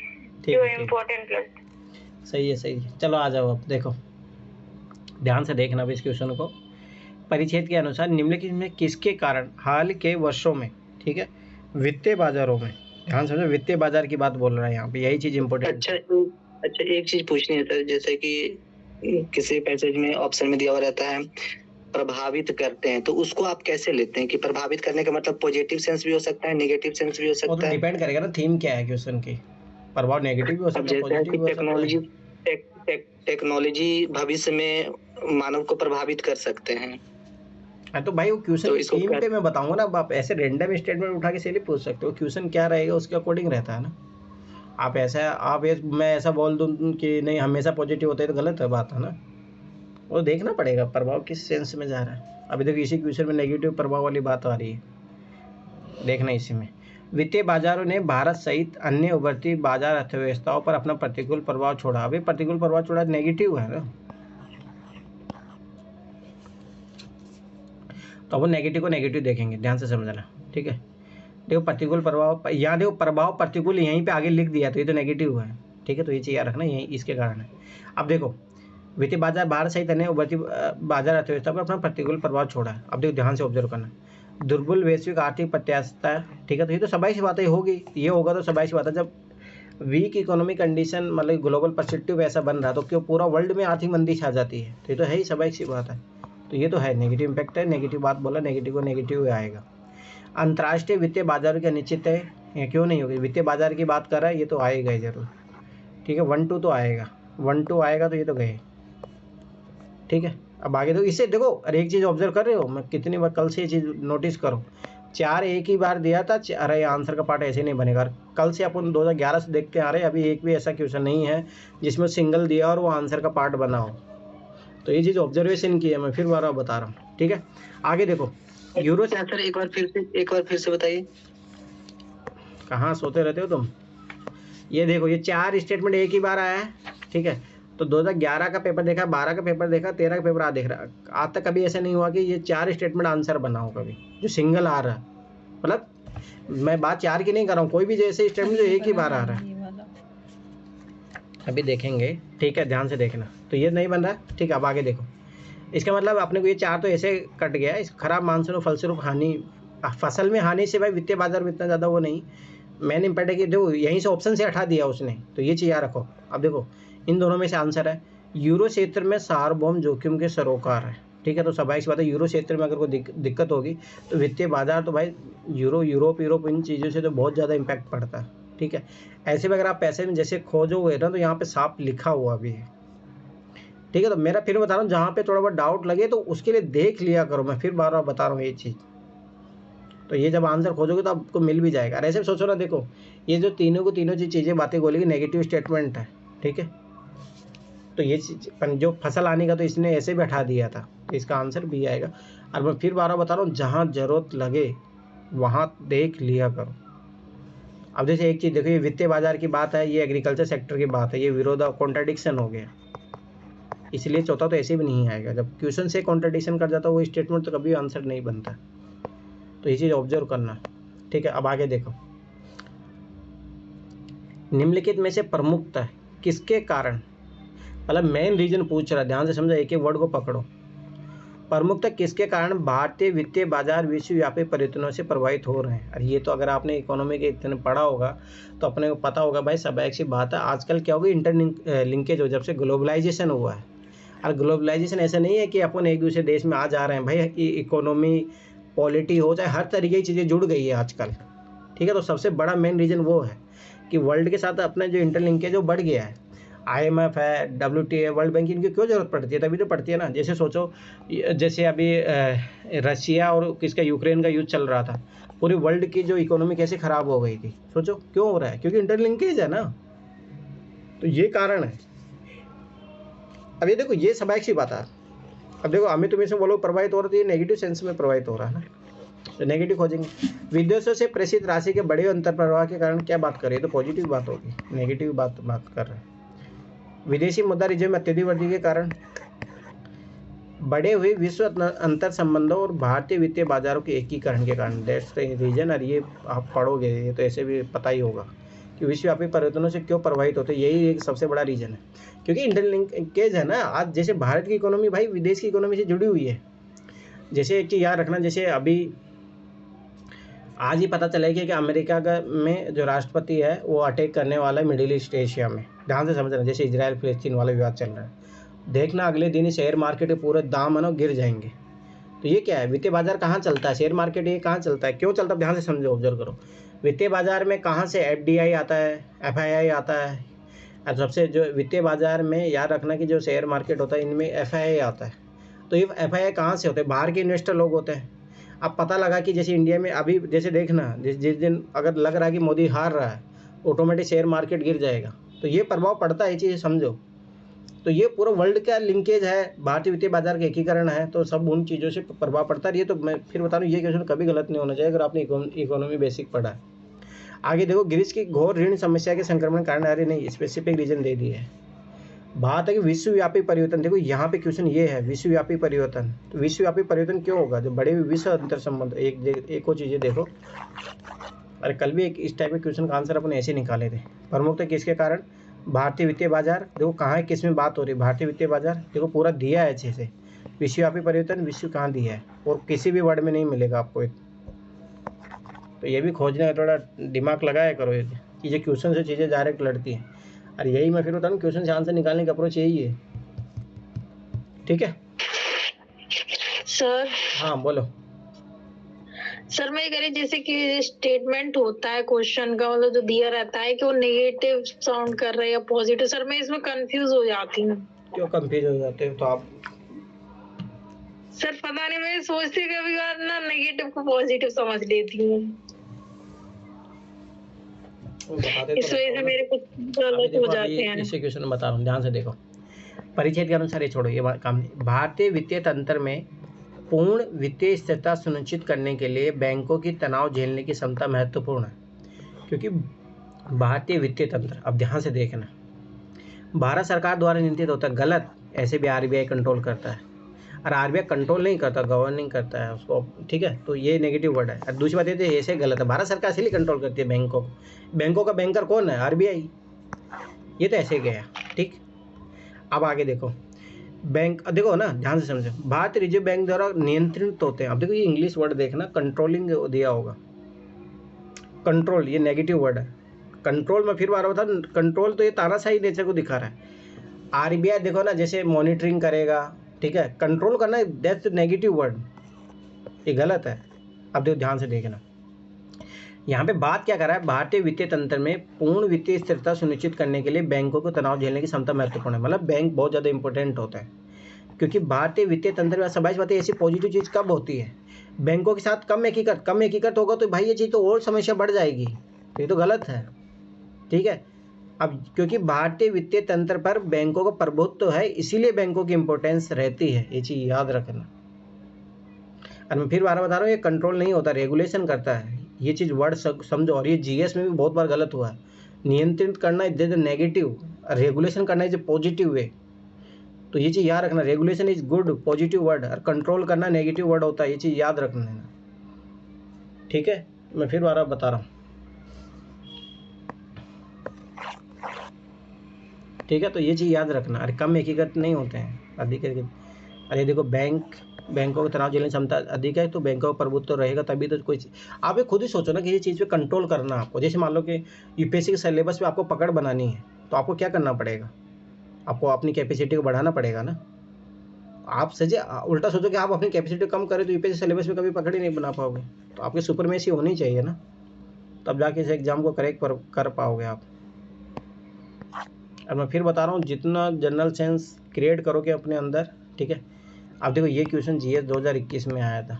जो इम्पोर्टेंट लगता है। सही है, सही है। चलो आ जाओ अब देखो, ध्यान से देखना भी इस क्वेश्चन को। परिच्छेद के अनुसार निम्नलिखित में किसके कारण हाल के वर्षों में, ठीक है, वित्तीय बाजारों में, ध्यान समझो वित्तीय बाजार की बात बोल रहा है यहाँ पे, यही चीज इम्पोर्टेंट। अच्छा एक चीज पूछनी है सर, जैसे कि किसी पैसेज में ऑप्शन में दिया हुआ रहता है प्रभावित करते हैं, तो उसको आप कैसे लेते हैं कि प्रभावित करने का मतलब पॉजिटिव सेंस भी हो सकता है, नेगेटिव सेंस भी हो सकता है? डिपेंड करेगा ना थीम क्या है क्वेश्चन की, प्रभाव नेगेटिव भी हो सकता है, पॉजिटिव भी हो सकता है। टेक्नोलॉजी भविष्य में मानव को प्रभावित कर सकते हैं। तो भाई वो क्वेश्चन थीम पे मैं बताऊंगा ना, आप ऐसे रैंडम स्टेटमेंट उठा के से पूछ सकते हो, क्वेश्चन क्या रहेगा उसके अकॉर्डिंग रहता है ना। आप ऐसा मैं ऐसा बोल दूं कि नहीं हमेशा पॉजिटिव होता है तो गलत है बात है ना, वो देखना पड़ेगा प्रभाव किस सेंस में जा रहा है। अभी देखो इसी क्वेश्चन में नेगेटिव प्रभाव वाली बात आ रही है, देखना इसी में। वित्तीय बाजारों ने भारत सहित अन्य उभरती बाजार अर्थव्यवस्थाओं पर अपना प्रतिकूल प्रभाव छोड़ा। अभी प्रतिकूल प्रभाव छोड़ा नेगेटिव है ना, तो वो नेगेटिव को नेगेटिव देखेंगे, ध्यान से समझना, ठीक है? देखो प्रतिकूल प्रभाव, यहाँ देखो प्रभाव प्रतिकूल यहीं पे आगे लिख दिया तो ये तो नेगेटिव है, ठीक है? तो ये चीज़ याद रखना, यही इसके कारण है। अब देखो वित्तीय बाजार भारत सहित अन्य उभरती बाजार अर्थव्यवस्था पर अपना प्रतिकूल प्रभाव छोड़ा है। अब देखो ध्यान से ऑब्जर्व करना, दुर्बल वैश्विक आर्थिक प्रत्याशा, ठीक है? तो ये तो सबाई सी बातें होगी, ये होगा तो सबाई सी बात है। जब वीक इकोनॉमिक कंडीशन मतलब ग्लोबल पर्सपेक्टिव ऐसा बन रहा है तो क्यों पूरा वर्ल्ड में आर्थिक मंदी छा जाती है, तो ये तो है ही, सबाई सी बात है। तो ये तो है नेगेटिव इम्पैक्ट है, नेगेटिव बात बोला, नेगेटिव को नेगेटिव आएगा। अंतर्राष्ट्रीय वित्तीय बाजारों की अनिश्चित है, ये क्यों नहीं होगी? वित्तीय बाजार की बात कर रहा है, ये तो आएगा ही जरूर, ठीक है? 1-2 तो आएगा, 1-2 आएगा तो ये तो गए, ठीक है? अब आगे तो इससे देखो, अरे एक चीज़ ऑब्जर्व कर रहे हो, मैं कितनी बार कल से ये चीज़ नोटिस करो, 4 एक ही बार दिया था, अरे आंसर का पार्ट ऐसे नहीं बनेगा। कल से अपन 2011 से देखते आ रहे हैं, अभी एक भी ऐसा क्वेश्चन नहीं है जिसमें सिंगल दिया और वो आंसर का पार्ट बना हो। तो ये चीज़ ऑब्जर्वेशन की है, मैं फिर बार बता रहा हूँ, ठीक है? आगे देखो यूरो से, सर एक बार फिर से बताइए। कहाँ सोते रहते हो तुम? ये देखो ये 4 स्टेटमेंट एक ही बार आया है, ठीक है? तो 2011 का पेपर देखा, 12 का पेपर देखा, 13 का पेपर आज देख रहा, आज तक कभी ऐसा नहीं हुआ कि ये 4 स्टेटमेंट आंसर बना हो कभी जो सिंगल आ रहा है। मतलब मैं बात 4 की नहीं कर रहा हूँ, कोई भी जैसे स्टेटमेंट जो एक ही बार आ रहा है, अभी देखेंगे, ठीक है? ध्यान से देखना। तो ये नहीं बन रहा, ठीक है? अब आगे देखो, इसका मतलब अपने को ये 4 तो ऐसे कट गया। इस खराब मानसून और फलस्वरूप हानि, फसल में हानि से भाई वित्तीय बाजार में इतना ज़्यादा वो नहीं, मेन इम्पैक्ट है कि देखो यहीं से ऑप्शन से हटा दिया उसने, तो ये चीज़ याद रखो। अब देखो इन दोनों में से आंसर है यूरो क्षेत्र में सार्वभौम जोखिम के सरोकार है, ठीक है? तो स्वाभाविक सी बात है यूरो क्षेत्र में अगर कोई दिक्कत होगी तो वित्तीय बाजार तो भाई यूरोप इन चीज़ों से तो बहुत ज़्यादा इम्पैक्ट पड़ता है, ठीक है? ऐसे में अगर आप पैसे में जैसे खोजोगे ना तो यहाँ पे साफ लिखा हुआ भी है, ठीक है। तो मेरा फिर बता रहा हूँ, जहाँ पे थोड़ा बहुत डाउट लगे तो उसके लिए देख लिया करो, मैं फिर बार बार बता रहा हूँ ये चीज़। तो ये जब आंसर खोजोगे तो आपको मिल भी जाएगा। और ऐसे सोचो ना, देखो ये जो तीनों को तीनों चीज़ें बातें बोलेगी नेगेटिव स्टेटमेंट है, ठीक है। तो ये जो फसल आने का तो इसने ऐसे बैठा दिया था, तो इसका आंसर भी आएगा। और मैं फिर बार बता रहा हूँ, जहाँ ज़रूरत लगे वहाँ देख लिया करो। अब जैसे एक चीज़ देखो, ये वित्तीय बाजार की बात है, ये एग्रीकल्चर सेक्टर की बात है, ये विरोधा कॉन्ट्राडिक्शन हो गया, इसलिए चौथा तो ऐसे भी नहीं आएगा। जब क्वेश्चन से कॉन्ट्राडिक्शन कर जाता है वो स्टेटमेंट, तो कभी आंसर नहीं बनता। तो ये चीज़ ऑब्जर्व करना, ठीक है। अब आगे देखो, निम्नलिखित में से प्रमुखता किसके कारण, मतलब मेन रीजन पूछ रहा है, ध्यान से समझो, एक एक वर्ड को पकड़ो। प्रमुखता किसके कारण भारतीय वित्तीय बाजार विश्वव्यापी परिवर्तनों से प्रभावित हो रहे हैं। और ये तो अगर आपने इकोनॉमी के इतने पढ़ा होगा तो अपने को पता होगा भाई, सब एक सी बात है। आजकल क्या होगी, इंटर लिंकेज हो, जब से ग्लोबलाइजेशन हुआ है। और ग्लोबलाइजेशन ऐसा नहीं है कि अपन एक दूसरे देश में आ जा रहे हैं भाई, इकोनॉमी पॉलिटी हो चाहे हर तरीके की चीज़ें जुड़ गई है आजकल, ठीक है। तो सबसे बड़ा मेन रीज़न वो है कि वर्ल्ड के साथ अपना जो इंटरलिंकेज वो बढ़ गया है। IMF है, WTA, वर्ल्ड बैंक, इनकी क्यों ज़रूरत पड़ती है, तभी तो पड़ती है ना। जैसे सोचो, जैसे अभी रशिया और किसका यूक्रेन का युद्ध चल रहा था, पूरी वर्ल्ड की जो इकोनॉमी कैसे ख़राब हो गई थी, सोचो क्यों हो रहा है, क्योंकि इंटरलिंकेज है ना। तो ये कारण है। अब ये देखो, ये स्वाभाविक सी बात है। अब देखो, हमें तुम्हें से बोलो प्रभावित हो रही है, नेगेटिव सेंस में प्रभावित हो रहा है ना, तो नेगेटिव खोजेंगे। विदेशों से प्रेषित राशि के बड़े अंतर प्रवाह के कारण क्या बात कर रही है, तो पॉजिटिव बात होगी, नेगेटिव बात कर रहे हैं। विदेशी मुद्रा रिजर्व में अत्यधिक वृद्धि के कारण बढ़े हुए विश्व अंतर संबंधों और भारतीय वित्तीय बाजारों के एकीकरण के कारण, दैट्स द रीजन। और ये आप पढ़ोगे ये तो ऐसे भी पता ही होगा कि विश्वव्यापी परिवर्तनों से क्यों प्रभावित होते हैं, यही एक सबसे बड़ा रीजन है। क्योंकि इंटरलिंकेज है ना। आज जैसे भारत की इकोनॉमी भाई विदेश की इकोनॉमी से जुड़ी हुई है। जैसे एक चीज़ याद रखना, जैसे अभी आज ही पता चलेगा कि अमेरिका का में जो राष्ट्रपति है वो अटैक करने वाला है मिडिल ईस्ट एशिया में, ध्यान से समझना। जैसे इजराइल फिलिस्तीन वाला विवाद चल रहा है, देखना अगले दिन ही शेयर मार्केट के पूरे दाम है ना गिर जाएंगे। तो ये क्या है, वित्तीय बाजार कहाँ चलता है, शेयर मार्केट ये कहाँ चलता है, क्यों चलता है, ध्यान से समझो, ऑब्जर्व करो। वित्तीय बाजार में कहाँ से FDI आता है, FII आता है। और सबसे जो वित्तीय बाजार में याद रखना कि जो शेयर मार्केट होता है इनमें FII आता है। तो ये FII कहाँ से होते हैं, बाहर के इन्वेस्टर लोग होते हैं। अब पता लगा कि जैसे इंडिया में अभी जैसे देखना, जिस दिन अगर लग रहा है कि मोदी हार रहा है, ऑटोमेटिक शेयर मार्केट गिर जाएगा। तो ये प्रभाव पड़ता है, ये चीज़ समझो। तो ये पूरा वर्ल्ड का लिंकेज है, भारतीय वित्तीय बाजार का एकीकरण है, तो सब उन चीज़ों से प्रभाव पड़ता है। ये तो मैं फिर बता रहा हूँ, ये क्वेश्चन कभी गलत नहीं होना चाहिए अगर आपने इकोनॉमी बेसिक पढ़ा है। आगे देखो, ग्रीस की घोर ऋण समस्या के संक्रमण के कारण, अरे नहीं स्पेसिफिक रीजन दे दिए है। बात है कि विश्वव्यापी परिवर्तन, देखो यहाँ पे क्वेश्चन ये है विश्वव्यापी परिवर्तन। तो विश्वव्यापी परिवर्तन क्यों होगा, जो बड़े विश्व अंतर संबंध, एक और चीज़ें देखो। अरे कल भी एक इस टाइप के क्वेश्चन का आंसर अपन ऐसे निकाले थे। प्रमुखता किसके कारण, भारतीय वित्तीय बाजार, देखो कहाँ है, किस में बात हो रही है, भारतीय वित्तीय बाजार, देखो पूरा दिया है अच्छे से। विश्वव्यापी परिवर्तन, विश्व कहाँ दिया है, और किसी भी वर्ड में नहीं मिलेगा आपको। तो ये भी खोजने का थोड़ा दिमाग लगाया करो, ये क्वेश्चन से चीज़ें डायरेक्ट लड़ती हैं। और यही मैं फिर बता रहा हूँ, क्वेश्चन से आंसर निकालने का अप्रोच यही है, ठीक है सर। हाँ बोलो। सर मैं कह रही, जैसे कि स्टेटमेंट होता है क्वेश्चन का, मतलब जो दिया रहता है कि वो नेगेटिव साउंड कर रहा है या पॉजिटिव, सर मैं इसमें कंफ्यूज हो जाती हूँ। क्यों कंफ्यूज हो जाते हो, तो आप सर पता नहीं, मैं सोचती कभी बार ना नेगेटिव को पॉजिटिव समझ लेती हूँ, इस वजह से मेरे कुछ गलत हो जाते हैं। इसी क्वेश्चन बता रहा हूँ, ध्यान से देखो। परिच्छेद के अनुसार ये छोड़ो, ये काम नहीं। भारतीय वित्तीय तंत्र में पूर्ण वित्तीय स्थिरता सुनिश्चित करने के लिए बैंकों की तनाव झेलने की क्षमता महत्वपूर्ण है। क्योंकि भारतीय वित्तीय तंत्र, अब ध्यान से देखना, भारत सरकार द्वारा नियंत्रित होता है, गलत, ऐसे भी RBI कंट्रोल करता है। और RBI कंट्रोल नहीं करता, गवर्निंग करता है उसको, ठीक है। तो ये नेगेटिव वर्ड है। और दूसरी बात ये तो ऐसे गलत है, भारत सरकार इसलिए कंट्रोल करती है बैंकों को। बैंकों का बैंकर कौन है, RBI। ये तो ऐसे गया, ठीक। अब आगे देखो, बैंक देखो ना, ध्यान से समझो, भारतीय रिजर्व बैंक द्वारा नियंत्रित होते हैं। अब देखो ये इंग्लिश वर्ड देखना, कंट्रोलिंग दिया होगा, कंट्रोल, ये नेगेटिव वर्ड है। कंट्रोल में फिर बार बता, कंट्रोल तो ये तानाशाही नेचर को दिखा रहा है। RBI देखो ना, जैसे मॉनिटरिंग करेगा, ठीक है, कंट्रोल करना, दैट्स नेगेटिव वर्ड, ये गलत है। अब देखो ध्यान से देखना, यहाँ पे बात क्या कर रहा है, भारतीय वित्तीय तंत्र में पूर्ण वित्तीय स्थिरता सुनिश्चित करने के लिए बैंकों को तनाव झेलने की क्षमता महत्वपूर्ण है। मतलब बैंक बहुत ज़्यादा इंपॉर्टेंट होता है, क्योंकि भारतीय वित्तीय तंत्र में सबाइश बातें ऐसी पॉजिटिव चीज़ कब होती है, बैंकों के साथ कम एकीकृत होगा तो भाई ये चीज़ तो और समस्या बढ़ जाएगी, तो ये तो गलत है। ठीक है, अब क्योंकि भारतीय वित्तीय तंत्र पर बैंकों का प्रभुत्व है, इसीलिए बैंकों की इंपॉर्टेंस रहती है, ये चीज़ याद रखना। और मैं फिर बार बता रहा हूँ, ये कंट्रोल नहीं होता, रेगुलेशन करता है, ये चीज़ वर्ड समझो। और ये जीएस में भी बहुत बार गलत हुआ है। नियंत्रित करना इज द नेगेटिव, रेगुलेशन करना इज पॉजिटिव वे। तो ये चीज़ याद रखना, regulation is good positive word, और कंट्रोल करना नेगेटिव वर्ड होता है, ये चीज़ याद रखना। ठीक है, मैं फिर बार बता रहा हूँ। ठीक है, तो ये चीज़ याद रखना। अरे कम एकीकृत नहीं होते हैं, अधिक। अरे देखो, बैंकों की तनाव झेलने की क्षमता अधिक है तो बैंकों का प्रभुत्व तो रहेगा, तभी तो कोई। आप ये खुद ही सोचो ना कि ये चीज़ पे कंट्रोल करना आपको। जैसे मान लो कि यूपीएससी के सिलेबस पे आपको पकड़ बनानी है, तो आपको क्या करना पड़ेगा, आपको अपनी कैपेसिटी को बढ़ाना पड़ेगा ना। आप सजे उल्टा सोचो कि आप अपनी कैपेसिटी कम करें तो यूपीएससी सिलेबस में कभी पकड़ ही नहीं बना पाओगे। तो आपकी सुपरमेसी होनी चाहिए ना, तब जाके इस एग्जाम को करेक्ट कर पाओगे आप। और मैं फिर बता रहा हूँ, जितना जनरल सेंस क्रिएट करोगे अपने अंदर, ठीक है। अब देखो, ये क्वेश्चन जीएस 2021 में आया था,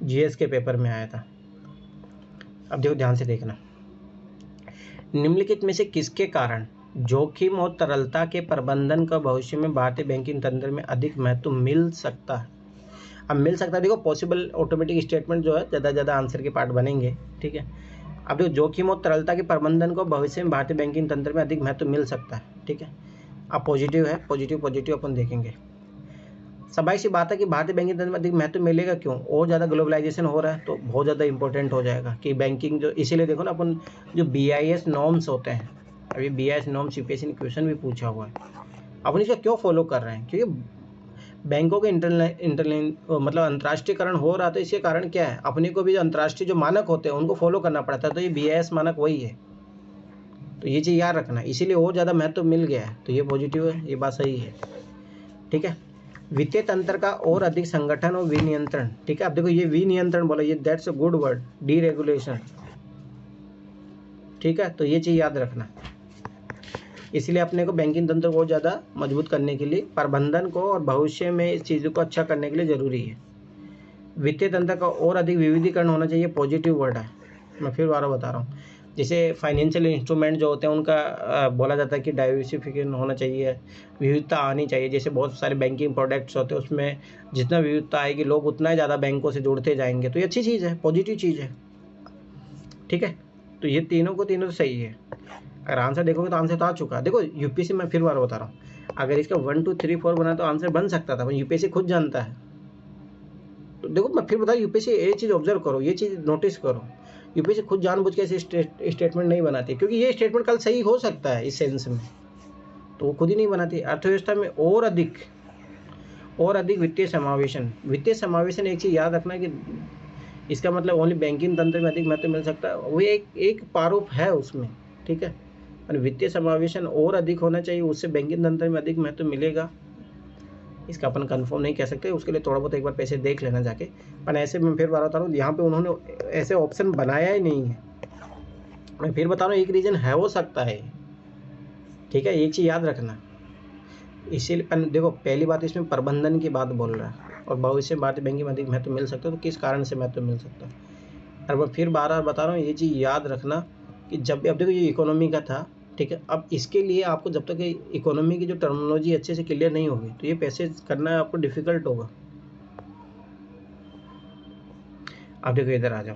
जीएस के पेपर में आया था। अब देखो ध्यान से देखना, निम्नलिखित में से किसके कारण जोखिम और तरलता के प्रबंधन का भविष्य में भारतीय बैंकिंग तंत्र में अधिक महत्व मिल सकता है। अब मिल सकता है, देखो पॉसिबल ऑटोमेटिक स्टेटमेंट जो है ज़्यादा आंसर के पार्ट बनेंगे। ठीक है, अब देखो, जोखिम और तरलता के प्रबंधन को भविष्य में भारतीय बैंकिंग तंत्र में अधिक महत्व मिल सकता है। ठीक है, अब पॉजिटिव है, पॉजिटिव अपन देखेंगे। स्वाभाविक सी बात है कि भारतीय बैंकिंग तंत्र में अधिक महत्व मिलेगा, क्यों, और ज़्यादा ग्लोबलाइजेशन हो रहा है तो बहुत ज़्यादा इंपॉर्टेंट हो जाएगा कि बैंकिंग जो, इसीलिए देखो ना अपन जो BIS नॉर्म्स होते हैं, अभी BIS नॉर्म्स यूपीएससी ने क्वेश्चन भी पूछा हुआ है, अपन इसका क्यों फॉलो कर रहे हैं, क्योंकि बैंकों के मतलब अंतर्राष्ट्रीयकरण हो रहा, तो इसके कारण क्या है, अपने को भी जो अंतर्राष्ट्रीय जो मानक होते हैं उनको फॉलो करना पड़ता है, तो ये BIS मानक वही है। तो ये चीज़ याद रखना, इसीलिए और ज़्यादा महत्व मिल गया है, तो ये पॉजिटिव है, ये बात सही है। ठीक है, वित्तीय तंत्र का और अधिक संगठन और विनियंत्रण। ठीक है, अब देखो ये विनियंत्रण बोला, ये that's a good word, deregulation. ठीक है, तो ये चीज़ याद रखना, इसलिए अपने को बैंकिंग तंत्र को ज़्यादा मजबूत करने के लिए, प्रबंधन को और भविष्य में इस चीज़ को अच्छा करने के लिए ज़रूरी है। वित्तीय तंत्र का और अधिक विविधीकरण होना चाहिए, पॉजिटिव वर्ड है। मैं फिर बार बता रहा हूँ, जैसे फाइनेंशियल इंस्ट्रूमेंट जो होते हैं उनका बोला जाता है कि डाइवर्सिफिकेशन होना चाहिए, विविधता आनी चाहिए। जैसे बहुत सारे बैंकिंग प्रोडक्ट्स होते हैं, उसमें जितना विविधता आएगी लोग उतना ही ज़्यादा बैंकों से जुड़ते जाएंगे, तो ये अच्छी चीज़ है, पॉजिटिव चीज़ है। ठीक है, तो ये तीनों तो सही है। अगर आंसर देखोगे तो आंसर तो आ चुका है। देखो यूपीएससी, मैं फिर बार बता रहा हूँ, अगर इसका 1 2 3 4 बना तो आंसर बन सकता था, यूपीएससी खुद जानता है। तो देखो मैं फिर बता, यूपीएससी ये चीज़ ऑब्जर्व करो, ये चीज़ नोटिस करो, यूपीएससी खुद जानबूझ के ऐसे स्टेटमेंट नहीं बनाती, क्योंकि ये स्टेटमेंट कल सही हो सकता है इस सेंस में, तो वो खुद ही नहीं बनाती। अर्थव्यवस्था में और अधिक वित्तीय समावेशन, एक चीज़ याद रखना कि इसका मतलब ओनली बैंकिंग तंत्र में अधिक महत्व मिल सकता है, वो एक प्रारूप है उसमें। ठीक है, और वित्तीय समावेशन और अधिक होना चाहिए, उससे बैंकिंग तंत्र में अधिक महत्व मिलेगा। इसका अपन कंफर्म नहीं कह सकते, उसके लिए थोड़ा बहुत एक बार पैसे देख लेना जाके। पर ऐसे मैं फिर बता रहा हूँ, यहाँ पे उन्होंने ऐसे ऑप्शन बनाया ही नहीं है। मैं फिर बता रहा हूँ, एक रीज़न है, हो सकता है। ठीक है, एक चीज़ याद रखना, इसीलिए देखो पहली बात इसमें प्रबंधन की बात बोल रहा है, और भविष्य में भारतीय बैंकिंग में अधिक महत्व मिल सकता है, तो किस कारण से महत्व मिल सकता है। और मैं फिर बार बता रहा हूँ, ये चीज़ याद रखना कि जब भी, अब देखो ये इकोनॉमी का था, ठीक है, अब इसके लिए आपको जब तक इकोनॉमी की जो टर्मिनोलॉजी अच्छे से क्लियर नहीं होगी तो ये पैसे करना आपको डिफिकल्ट होगा। अब देखो इधर आ जाओ,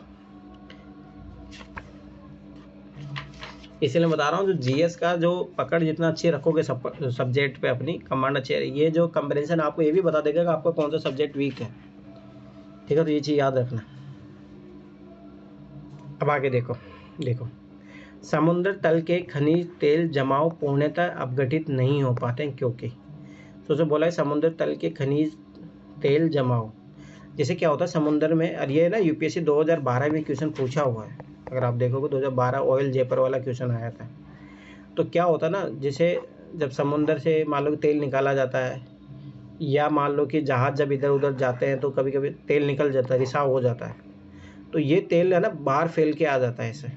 इसलिए बता रहा हूँ, जो जीएस का जो पकड़ जितना अच्छी रखोगे सब्जेक्ट पे, अपनी कमांड अच्छी है, ये जो कंपैरिजन आपको ये भी बता देगा कि आपका कौन सा सब्जेक्ट वीक है। ठीक है, तो ये चीज़ याद रखना। अब आगे देखो, समुद्र तल के खनिज तेल जमाव पूर्णतः अपघटित नहीं हो पाते हैं, क्योंकि तो बोला है समुद्र तल के खनिज तेल जमाव, जैसे क्या होता है समुद्र में, और ये ना यूपीएससी 2012 में क्वेश्चन पूछा हुआ है, अगर आप देखोगे 2012 ऑयल जेपर वाला क्वेश्चन आया था। तो क्या होता ना, जैसे जब समुद्र से मान लो कि तेल निकाला जाता है, या मान लो कि जहाज़ जब इधर उधर जाते हैं तो कभी कभी तेल निकल जाता है, रिसाव हो जाता है, तो ये तेल है ना बाहर फैल के आ जाता है इससे,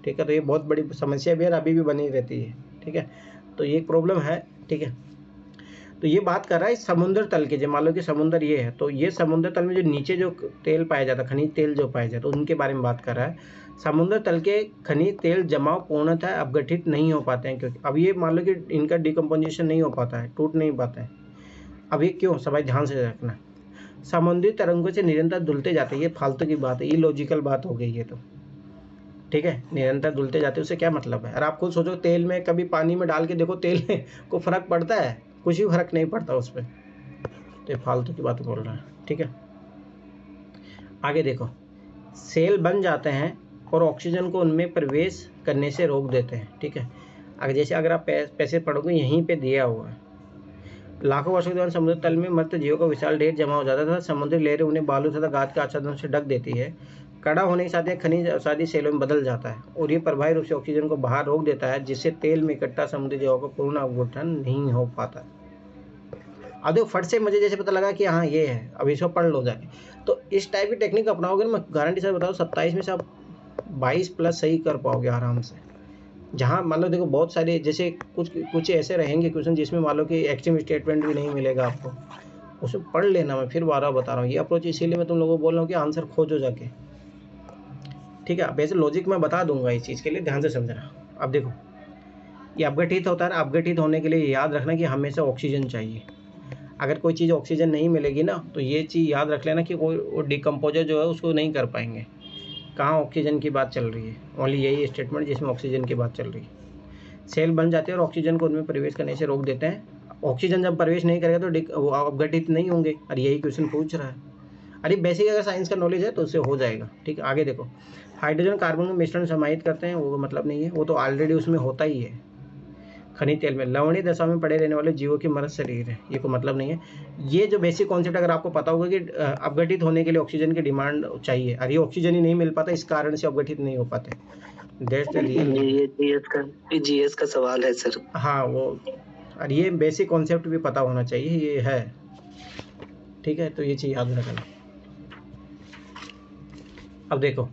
ठीक है। तो ये बहुत बड़ी समस्या भी है, अभी भी बनी रहती है, ठीक है। तो ये एक प्रॉब्लम है, ठीक है। तो ये बात कर रहा है समुद्र तल के, जो मान लो कि समुद्र ये है, तो ये समुद्र तल में जो नीचे जो तेल पाया जाता है, खनिज तेल जो पाया जाता है, उनके बारे में बात कर रहा है। समुद्र तल के खनिज तेल जमाव पूर्णतः अपघटित नहीं हो पाते हैं, क्योंकि अब ये मान लो कि इनका डिकम्पोजिशन नहीं हो पाता है, टूट नहीं पाते हैं। अब ये क्यों, सब ध्यान से रखना। समुद्री तरंगों से निरंतर धुलते जाते हैं, ये फालतू की बात है, ये लॉजिकल बात हो गई है, तो ठीक है। निरंतर धुलते जाते हैं, उससे क्या मतलब है। और आप खुद सोचो, तेल में कभी पानी में डाल के देखो, तेल में को फर्क पड़ता है, कुछ भी फर्क नहीं पड़ता उस पर। तो फालतू की बात बोल रहा है, ठीक है। आगे देखो, सेल बन जाते हैं और ऑक्सीजन को उनमें प्रवेश करने से रोक देते हैं, ठीक है। अगर जैसे अगर आप पैसे पढ़ोगे, यहीं पे दिया हुआ है, लाखों वर्षों के दौरान समुद्र तल में मृत जीवों का विशाल ढेर जमा हो जाता था। समुद्री लहरें उन्हें बालू तथा गाद के आच्छादन से ढक देती है। कड़ा होने के साथ यह खनिज अवसादी सेलों में बदल जाता है और ये प्रभावी रूप से ऑक्सीजन को बाहर रोक देता है, जिससे तेल में इकट्ठा समुद्री जीवों का पूर्ण अपघटन नहीं हो पाता। अब देखो, फट से मुझे जैसे पता लगा कि हाँ ये है, अब इसको पढ़ लो जाके। तो इस टाइप की टेक्निक अपनाओगे ना, मैं गारंटी से बताऊँ 27 में से आप 22+ सही कर पाओगे आराम से। जहाँ मान लो देखो, बहुत सारे जैसे कुछ ऐसे रहेंगे क्वेश्चन जिसमें मान लो कि एक्सट्रीम स्टेटमेंट भी नहीं मिलेगा आपको, उसमें पढ़ लेना। मैं फिर 12 बता रहा हूँ, ये अप्रोच इसीलिए मैं तुम लोगों को बोल रहा हूँ कि आंसर खोजो जाके, ठीक है। वैसे लॉजिक मैं बता दूंगा इस चीज़ के लिए, ध्यान से समझना। अब देखो, ये अपघटित होता है ना, अपघटित होने के लिए याद रखना कि हमेशा ऑक्सीजन चाहिए। अगर कोई चीज़ ऑक्सीजन नहीं मिलेगी ना, तो ये चीज़ याद रख लेना कि कोई डिकम्पोजर जो है उसको नहीं कर पाएंगे। कहाँ ऑक्सीजन की बात चल रही है, ओनली यही स्टेटमेंट जिसमें ऑक्सीजन की बात चल रही है। सेल बन जाते हैं और ऑक्सीजन को उनमें प्रवेश करने से रोक देते हैं। ऑक्सीजन जब प्रवेश नहीं करेगा तो अपघटित नहीं होंगे, और यही क्वेश्चन पूछ रहा है। अरे बेसिक अगर साइंस का नॉलेज है तो उससे हो जाएगा, ठीक है। आगे देखो, हाइड्रोजन कार्बन का मिश्रण समाहित करते हैं, वो मतलब नहीं है, वो तो ऑलरेडी उसमें होता ही है। खनिज तेल में लवणीय दशा में पड़े रहने वाले जीवों की मृत शरीर है, ये कोई मतलब नहीं है। ये जो बेसिक कॉन्सेप्ट अगर आपको पता होगा कि अपघटित होने के लिए ऑक्सीजन की डिमांड चाहिए, और ये ऑक्सीजन ही नहीं मिल पाता, इस कारण से अपघटित नहीं हो पाते। दैट्स द रियल जीएस का सवाल है सर। हाँ वो, और ये बेसिक कॉन्सेप्ट भी पता होना चाहिए, ये है, ठीक है। तो ये चीज़ याद रखना। अब देखो,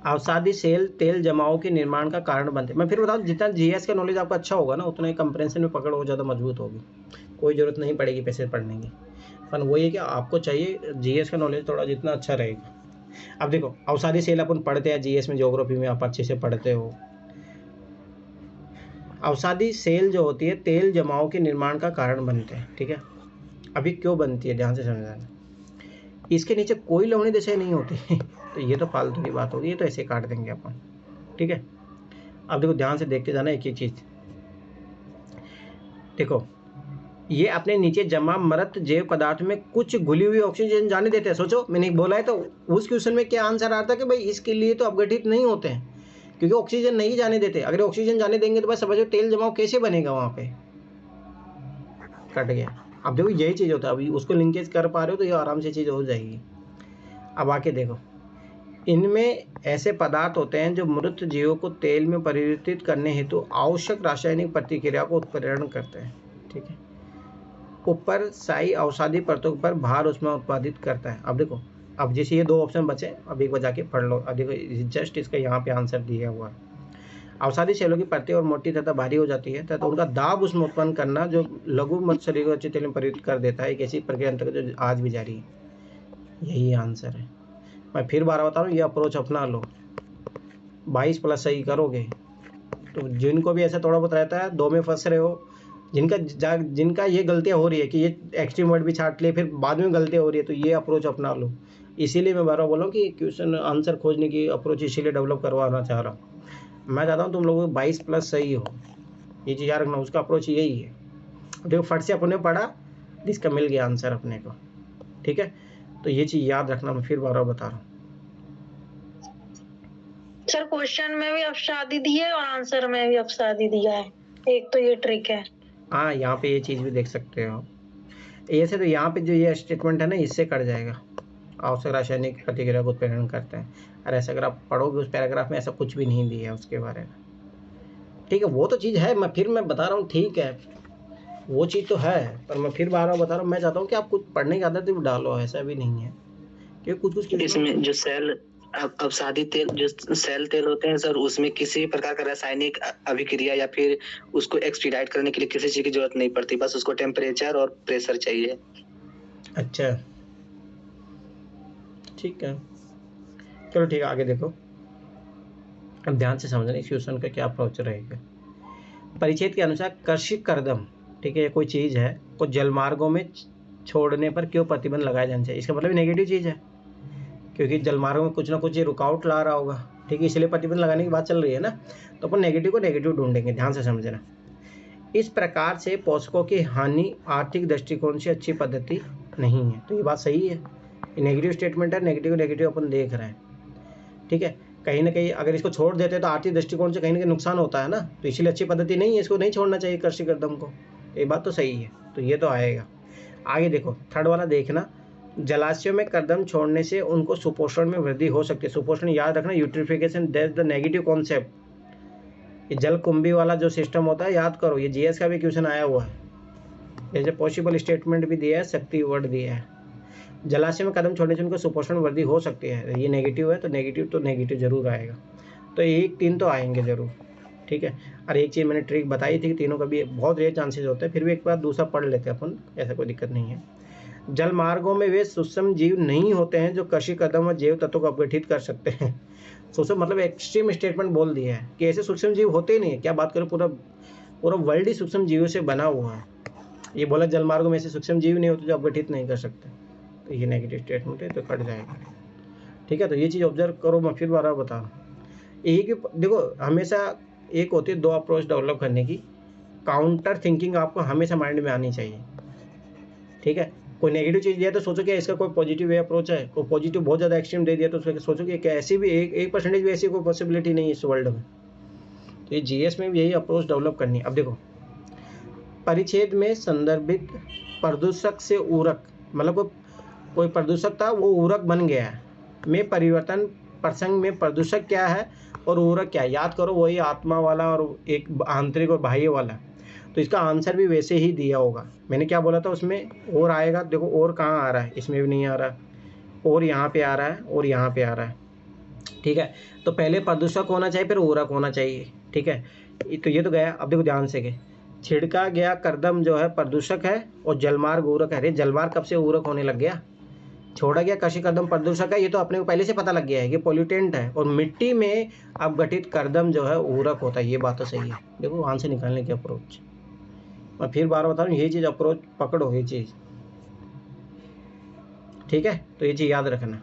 अवसादी सेल तेल जमाव के निर्माण का कारण बनते हैं। मैं फिर बताऊँ, जितना जीएस का नॉलेज आपका अच्छा होगा ना, उतना ही कंप्रेंशन में पकड़ हो ज़्यादा मजबूत होगी। कोई ज़रूरत नहीं पड़ेगी पैसे पढ़ने की, पर वही है कि आपको चाहिए जीएस का नॉलेज थोड़ा जितना अच्छा रहेगा। अब देखो, अवसादी सेल अपन पढ़ते हैं जीएस में, ज्योग्राफी में आप अच्छे से पढ़ते हो। अवसादी सेल जो होती है तेल जमाव के निर्माण का कारण बनते हैं, ठीक है। अभी क्यों बनती है, ध्यान से समझना। इसके नीचे कोई लवणीय दशा नहीं होती तो ये तो फालतू की बात होगी, ये तो ऐसे काट देंगे अपन, ठीक है। अब देखो, ध्यान से देखते जाना एक एक चीज। देखो, ये अपने नीचे जमा मृत जैव पदार्थ में कुछ घुली हुई ऑक्सीजन जाने देते हैं। सोचो, मैंने बोला है तो उस क्वेश्चन में क्या आंसर आता है कि भाई इसके लिए तो अपघटित नहीं होते हैं, क्योंकि ऑक्सीजन नहीं जाने देते। अगर ऑक्सीजन जाने देंगे तो बस समझो तेल जमाव कैसे बनेगा, वहां पे कट गया। अब देखो, यही चीज होता है, अभी उसको लिंकेज कर पा रहे हो तो ये आराम से चीज हो जाएगी। अब आके देखो, इनमें ऐसे पदार्थ होते हैं जो मृत जीवों को तेल में परिवर्तित करने हेतु आवश्यक रासायनिक प्रतिक्रिया को उत्प्रेरण करते हैं, ठीक है। ऊपर साई अवसादी परतों पर भार ऊष्मा उत्पादित करता है। अब देखो, अब जैसे ये 2 ऑप्शन बचे, अब एक बार जाके पढ़ लो। अब देखो, जस्ट इसका यहाँ पे आंसर दिया हुआ है। अवसादी सेलों की परतें और मोटी तथा भारी हो जाती है तथा उनका दाब उसमें उत्पन्न करना जो लघु मृत शरीर को अच्छे तेल में परिवर्तित कर देता है, एक ऐसी प्रक्रिया अंतर्गत जो आज भी जारी है। यही आंसर है। मैं फिर 12 बता रहा हूँ, ये अप्रोच अपना लो, 22+ सही करोगे। तो जिनको भी ऐसा थोड़ा बहुत रहता है, 2 में फंस रहे हो, जिनका ये गलतियाँ हो रही है कि ये एक्सट्रीम वर्ड भी छाट लिए, फिर बाद में गलतियाँ हो रही है, तो ये अप्रोच अपना लो। इसीलिए मैं 12 बोला हूँ कि क्वेश्चन आंसर खोजने की अप्रोच इसीलिए डेवलप करवाना चाह रहा हूँ। मैं चाहता हूँ तुम लोगों को 22+ सही हो, ये चीज़ याद रखना, उसका अप्रोच यही है। देखो, फट से अपने पढ़ा, इसका मिल गया आंसर अपने को, ठीक है। तो ये चीज़ याद रखना, मैं फिर 12 बता रहा हूँ। सर, क्वेश्चन में भी अवसादी दी है और आंसर में भी अवसादी दिया है, एक तो ये ट्रिक है। हाँ, यहाँ पे ये चीज़ भी देख सकते हो। ऐसे तो यहाँ पे जो ये स्टेटमेंट है ना, इससे कट जाएगा, आवश्यक रासायनिक प्रतिक्रिया को उत्प्रेरण करते हैं। और ऐसे अगर आप पढ़ोगे उस पैराग्राफ में, ऐसा कुछ भी नहीं दिया है उसके बारे में, ठीक है। वो तो चीज़ है, मैं बता रहा हूँ, ठीक है, वो चीज़ तो है, पर मैं फिर 12 बता रहा हूँ। मैं चाहता हूँ कि आप कुछ पढ़ने की आदत भी डालो, ऐसा भी नहीं है कि कुछ इसमें जो सेल अब शादी तेल जो सेल तेल होते हैं सर, उसमें किसी भी प्रकार का रासायनिक अभिक्रिया या फिर उसको एक्सपीडाइट करने के लिए किसी चीज की जरूरत नहीं पड़ती, बस उसको टेम्परेचर और प्रेशर चाहिए। अच्छा, ठीक है, चलो ठीक है, आगे देखो। अब ध्यान से समझना इस क्वेश्चन का क्या अप्रोच रहेगा। परिच्छेद के अनुसार कृषि कर्दम, ठीक है, कोई चीज़ है को जलमार्गों में छोड़ने पर क्यों प्रतिबंध लगाया जाना चाहिए। इसका मतलब नेगेटिव चीज़ है, क्योंकि जलमार्गों में कुछ ना कुछ ये रुकावट ला रहा होगा, ठीक है, इसलिए प्रतिबंध लगाने की बात चल रही है ना। तो अपन नेगेटिव को नेगेटिव ढूंढेंगे, ध्यान से समझना। इस प्रकार से पोषकों की हानि आर्थिक दृष्टिकोण से अच्छी पद्धति नहीं है। तो ये बात सही है, नेगेटिव स्टेटमेंट है, नेगेटिव नेगेटिव अपन देख रहे हैं, ठीक है। कहीं ना कहीं अगर इसको छोड़ देते हैं तो आर्थिक दृष्टिकोण से कहीं ना कहीं नुकसान होता है ना, तो इसलिए अच्छी पद्धति नहीं है, इसको नहीं छोड़ना चाहिए कृषि कर्दम को। ये बात तो सही है, तो ये तो आएगा। आगे देखो, थर्ड वाला देखना, जलाशयों में कर्दम छोड़ने से उनको सुपोषण में वृद्धि हो सकती है। सुपोषण याद रखना, eutrophication, that's the negative concept. ये जल कुंभी वाला जो सिस्टम होता है याद करो, ये जीएस का भी क्वेश्चन आया हुआ है। जैसे पॉसिबल स्टेटमेंट भी दिया है, शक्ति वर्ड दिया है। जलाशय में कदम छोड़ने से उनको सुपोषण वृद्धि हो सकती है, ये नेगेटिव है, तो नेगेटिव जरूर आएगा। तो 1 3 तो आएंगे जरूर, ठीक है। और एक चीज़ मैंने ट्रिक बताई थी कि तीनों का भी बहुत रेयर चांसेस होते हैं, फिर भी एक बार दूसरा पढ़ लेते हैं अपन, ऐसा कोई दिक्कत नहीं है। जल मार्गों में वे सूक्ष्म जीव नहीं होते हैं जो कृषि कदम और जैव तत्वों को अपघटित कर सकते हैं। सूक्ष्म मतलब एक्सट्रीम स्टेटमेंट बोल दिया है कि ऐसे सूक्ष्म जीव होते ही नहीं है। क्या बात करें, पूरा पूरा वर्ल्ड ही सूक्ष्म जीवों से बना हुआ है। ये बोला जल मार्गों में ऐसे सूक्ष्म जीव नहीं होते जो अपघटित नहीं कर सकते, तो ये नेगेटिव स्टेटमेंट है, तो कट जाएगा, ठीक है। तो ये चीज़ ऑब्जर्व करो, मैं फिर बार बता रहा हूँ। यही कि देखो, हमेशा एक होती है 2 अप्रोच डेवलप करने की। काउंटर थिंकिंग आपको हमेशा माइंड में आनी चाहिए, ठीक है। कोई नेगेटिव चीज़ दिया तो सोचो कि इसका कोई पॉजिटिव वे अप्रोच है, कोई पॉजिटिव बहुत ज़्यादा एक्सट्रीम दे दिया तो उसमें सोचो कि ऐसी भी 1% भी ऐसी कोई पॉसिबिलिटी नहीं है इस वर्ल्ड में। तो ये जीएस में भी यही अप्रोच डेवलप करनी है। अब देखो, परिच्छेद में संदर्भित प्रदूषक से ऊरक, मतलब कोई प्रदूषक था वो ऊरक बन गया है, में परिवर्तन प्रसंग में प्रदूषक क्या है और ऊरक क्या है, याद करो, वही आत्मा वाला और एक आंतरिक और बाह्य वाला। तो इसका आंसर भी वैसे ही दिया होगा। मैंने क्या बोला था उसमें, और आएगा, देखो और कहाँ आ रहा है, इसमें भी नहीं आ रहा, और यहाँ पे आ रहा है, और यहाँ पे आ रहा है, ठीक है। तो पहले प्रदूषक होना चाहिए, फिर ऊरक होना चाहिए, ठीक है। तो ये तो गया। अब देखो ध्यान से, छिड़का गया कर्दम जो है प्रदूषक है और जलमार्ग ऊरक है। अरे जलमार्ग कब से ऊरक होने लग गया, छोड़ा गया कृषि कर्दम प्रदूषक है, ये तो अपने को पहले से पता लग गया है कि पोल्यूटेंट है। और मिट्टी में अपघटित कर्दम जो है ऊरक होता है, ये बात तो सही है। देखो आंसर निकालने की अप्रोच, मैं फिर बार बता रहा हूँ, ये चीज़ अप्रोच पकड़ो, ये चीज़, ठीक है। तो ये चीज़ याद रखना।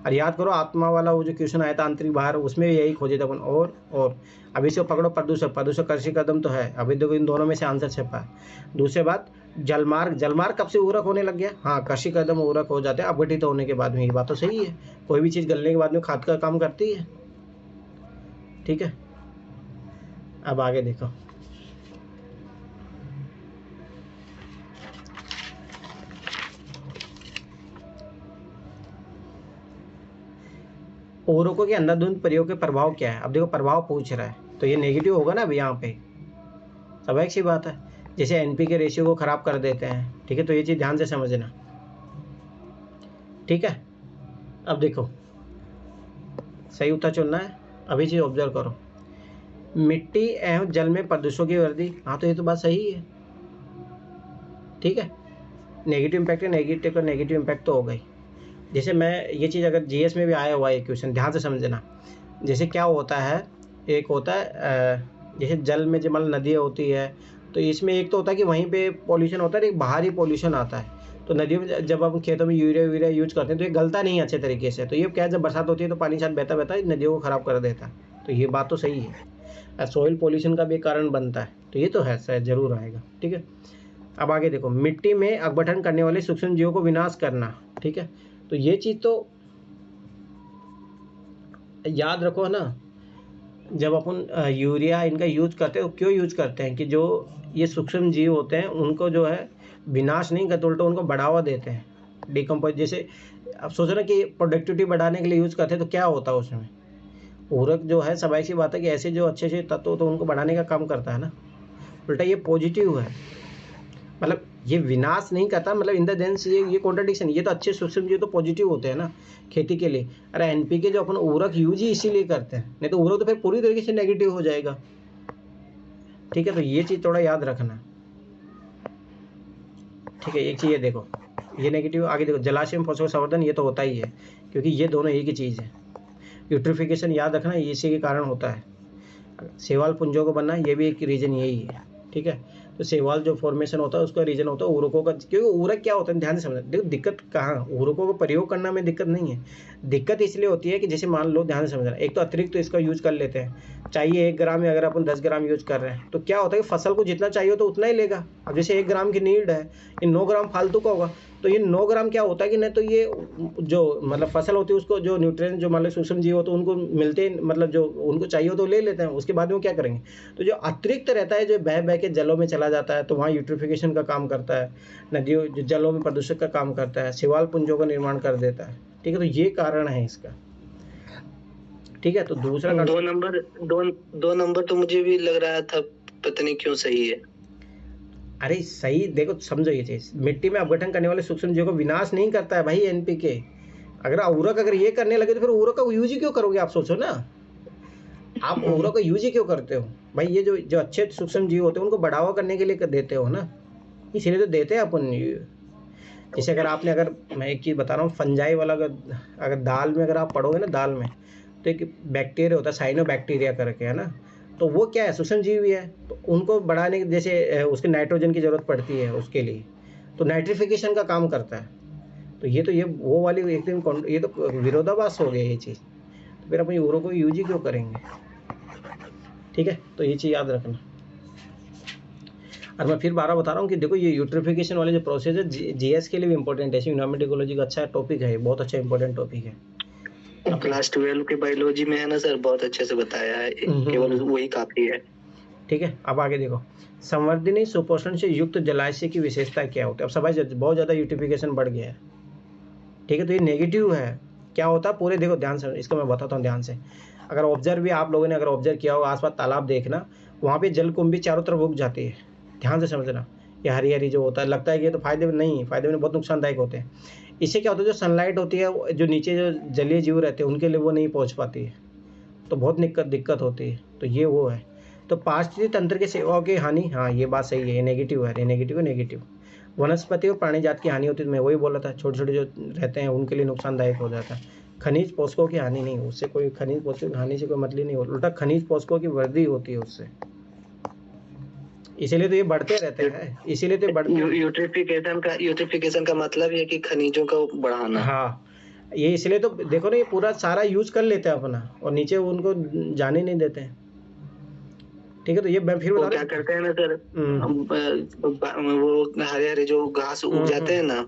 और याद करो आत्मा वाला वो जो क्वेश्चन आया था आंतरिक बाहर, उसमें भी यही खोजे थे अपन। और अभी से पकड़ो प्रदूषक कृषि कदम तो है, अभी देखो इन दोनों में से आंसर छपा है। दूसरी बात, जलमार्ग कब से ऊरक होने लग गया, हाँ कृषि कदम ऊरक हो जाते हैं अपघटित होने के बाद में, ये बात तो सही है। कोई भी चीज़ गलने के बाद में खाद का काम करती है, ठीक है। अब आगे देखो, ऊरकों के अंधाधुंध प्रयोग के प्रभाव क्या है। अब देखो प्रभाव पूछ रहा है, तो ये नेगेटिव होगा ना अभी यहाँ पे, स्वाभाविक सी बात है। जैसे एनपी के रेशियो को खराब कर देते हैं, ठीक है। तो ये चीज़ ध्यान से समझना, ठीक है। अब देखो सही उत्तर चुनना है। अभी चीज़ ऑब्जर्व करो, मिट्टी एवं जल में प्रदूषकों की वृद्धि, हाँ तो ये तो बात सही है, ठीक है। नेगेटिव इम्पैक्ट है, नेगेटिव का नेगेटिव इम्पैक्ट तो हो गई। जैसे मैं ये चीज़ अगर जीएस में भी आया हुआ है क्वेश्चन, ध्यान से समझना। जैसे क्या होता है, एक होता है जैसे जल में जब नदियाँ होती है, तो इसमें एक तो होता है कि वहीं पे पॉल्यूशन होता है, एक बाहरी पॉल्यूशन आता है। तो नदियों में जब हम खेतों में यूरिया यूज करते हैं तो ये गलता नहीं अच्छे तरीके से। तो ये क्या है, जब बरसात होती है तो पानी साथ बहता बहता नदियों को ख़राब कर देता है। तो ये बात तो सही है, सॉइल पॉल्यूशन का भी कारण बनता है, तो ये तो है शायद ज़रूर आएगा, ठीक है। अब आगे देखो, मिट्टी में अपघटन करने वाले सूक्ष्म जीवों को विनाश करना, ठीक है। तो ये चीज़ तो याद रखो ना, जब अपन यूरिया इनका यूज करते हैं तो क्यों यूज करते हैं कि जो ये सूक्ष्म जीव होते हैं उनको जो है विनाश नहीं करते, उल्टा उनको बढ़ावा देते हैं, डिकम्पोज। जैसे अब सोचो ना कि प्रोडक्टिविटी बढ़ाने के लिए यूज़ करते हैं, तो क्या होता है उसमें, ऊरक जो है स्वाभाविक सी बात है कि ऐसे जो अच्छे अच्छे तत्व तो उनको बढ़ाने का काम करता है ना, उल्टा ये पॉजिटिव है। मतलब ये विनाश नहीं करता, मतलब इन द सेंस ये कॉन्ट्रडिक्शन, ये तो अच्छे सूक्ष्म जीव तो पॉजिटिव होते हैं ना खेती के लिए। अरे एनपीके जो अपन उर्वरक यूज ही इसीलिए करते हैं, नहीं तो उर्वरक तो फिर पूरी तरीके से नेगेटिव हो जाएगा। ठीक है, तो ये चीज़ थोड़ा याद रखना। ठीक है, एक चीज़ ये देखो, ये नेगेटिव, आगे देखो जलाशय में पोषक संवर्धन, ये तो होता ही है क्योंकि ये दोनों एक ही चीज़ है। यूट्रिफिकेशन याद रखना, ये इसी के कारण होता है। शैवाल पुंजों को बनना, ये भी एक रीजन यही है। ठीक है, तो शैवाल जो फॉर्मेशन होता है उसका रीजन होता है उर्वरकों का, क्योंकि उर्वरक क्या होता है ध्यान से समझना। देखो दिक्कत कहाँ, उर्वरकों का प्रयोग करना में दिक्कत नहीं है, दिक्कत इसलिए होती है कि जैसे मान लो, ध्यान से समझना, एक तो अतिरिक्त तो इसका यूज कर लेते हैं, चाहिए 1 ग्राम, या अगर अपन 10 ग्राम यूज कर रहे हैं तो क्या होता है कि फसल को जितना चाहिए हो तो उतना ही लेगा। अब जैसे 1 ग्राम की नीड है, ये 9 ग्राम फालतू का होगा, तो ये 9 ग्राम क्या होता है कि नहीं तो ये जो मतलब फसल होती है उसको जो न्यूट्रिएंट जो मतलब सूक्ष्म जीव होते हैं उनको मिलते हैं, मतलब जो उनको चाहिए हो तो ले लेते हैं, उसके बाद में वो क्या करेंगे, तो जो अतिरिक्त रहता है जो बह बह के जलों में चला जाता है तो वहाँ यूट्रिफिकेशन का काम करता है, नदियों जो जलों में प्रदूषक का काम करता है, शैवाल पुंजों का निर्माण कर देता है। ठीक है, तो ये कारण है इसका। ठीक है, तो दूसरा 2 नंबर तो मुझे भी लग रहा था, पता नहीं क्यों सही है। अरे सही, देखो समझो ये चीज, मिट्टी में अपघटन करने वाले सूक्ष्म जीवों को विनाश नहीं करता है भाई एनपीके। अगर उर्वरक अगर ये करने लगे तो फिर उर्वरक का यूज ही क्यों करोगे, आप सोचो ना, आप उर्वरक का यूज ही क्यों करते हो भाई। ये जो जो अच्छे सूक्ष्म जीव होते हैं उनको बढ़ावा करने के लिए देते हो ना, इसीलिए तो देते हैं अपन। जैसे अगर आपने, अगर मैं एक चीज़ बता रहा हूँ, फंजाई वाला अगर दाल में अगर आप पढ़ोगे ना, दाल में तो एक बैक्टीरिया होता है साइनो बैक्टीरिया करके, है ना, तो वो क्या है, सूक्ष्म जीव ही है, तो उनको बढ़ाने के जैसे उसके नाइट्रोजन की ज़रूरत पड़ती है उसके लिए, तो नाइट्रिफिकेशन का काम करता है। तो ये वो वाली एकदम, ये तो विरोधाभास हो गया ये चीज़, तो फिर अपन यूरो को यूज ही क्यों करेंगे। ठीक है, तो ये चीज़ याद रखना। और मैं फिर बारह बता रहा हूँ कि देखो ये यूट्रिफिकेशन वाले जो प्रोसेस है जीएस के लिए भी इंपॉर्टेंट है, इन्वायरमेंट इकोलॉजी का अच्छा टॉपिक है, बहुत अच्छा इंपॉर्टेंट टॉपिक है। क्लास 12 के बायोलॉजी में है ना सर, बहुत अच्छे से बताया है, केवल वही काफी है। ठीक है, अब आगे देखो, संवर्धनीय सुपोषण से युक्त जलाशय की विशेषता क्या होती है। अब समझ, बहुत ज़्यादा यूट्रिफिकेशन बढ़ गया है। ठीक है, तो ये नेगेटिव है। क्या होता है पूरे, देखो ध्यान से, इसको मैं बताता हूँ ध्यान से। अगर ऑब्जर्व भी आप लोगों ने अगर ऑब्जर्व किया होगा, आसपास तालाब देखना, वहाँ पे जलकुंभी चारों तरफ उग जाती है, ध्यान से समझना। ये हरी हरी जो होता है, लगता है कि ये तो फायदे में नहीं, फायदे में बहुत नुकसानदायक होते हैं। इससे क्या होता है, जो सनलाइट होती है जो नीचे जो जलीय जीव रहते हैं उनके लिए वो नहीं पहुँच पाती है, तो बहुत दिक्कत होती है। तो ये वो है। तो पारिस्थितिक तंत्र की सेवाओं की हानि, हाँ ये बात सही है, ये नेगेटिव है, ये नेगेटिव। वनस्पति और प्राणी जात की हानि होती है, मैं वही बोला था, छोटे छोटे जो रहते हैं उनके लिए नुकसानदायक हो जाता है। खनिज पोषकों की हानि नहीं, उससे कोई खनिज पोषकों की हानि से कोई मतलब नहीं, उल्टा खनिज पोषकों की वृद्धि होती है उससे, इसीलिए तो ये बढ़ते रहते हैं, इसीलिए तो बढ़ते। यूट्रिफिकेशन का मतलब ये कि खनिजों का बढ़ाना। हाँ, ये इसलिए तो देखो ना, ये पूरा सारा यूज कर लेते हैं अपना और नीचे उनको जाने नहीं देते हैं। ठीक है, तो ये मैं फिर बता क्या करते हैं ना सर, वो हरे हरे जो घास उग जाते हैं ना,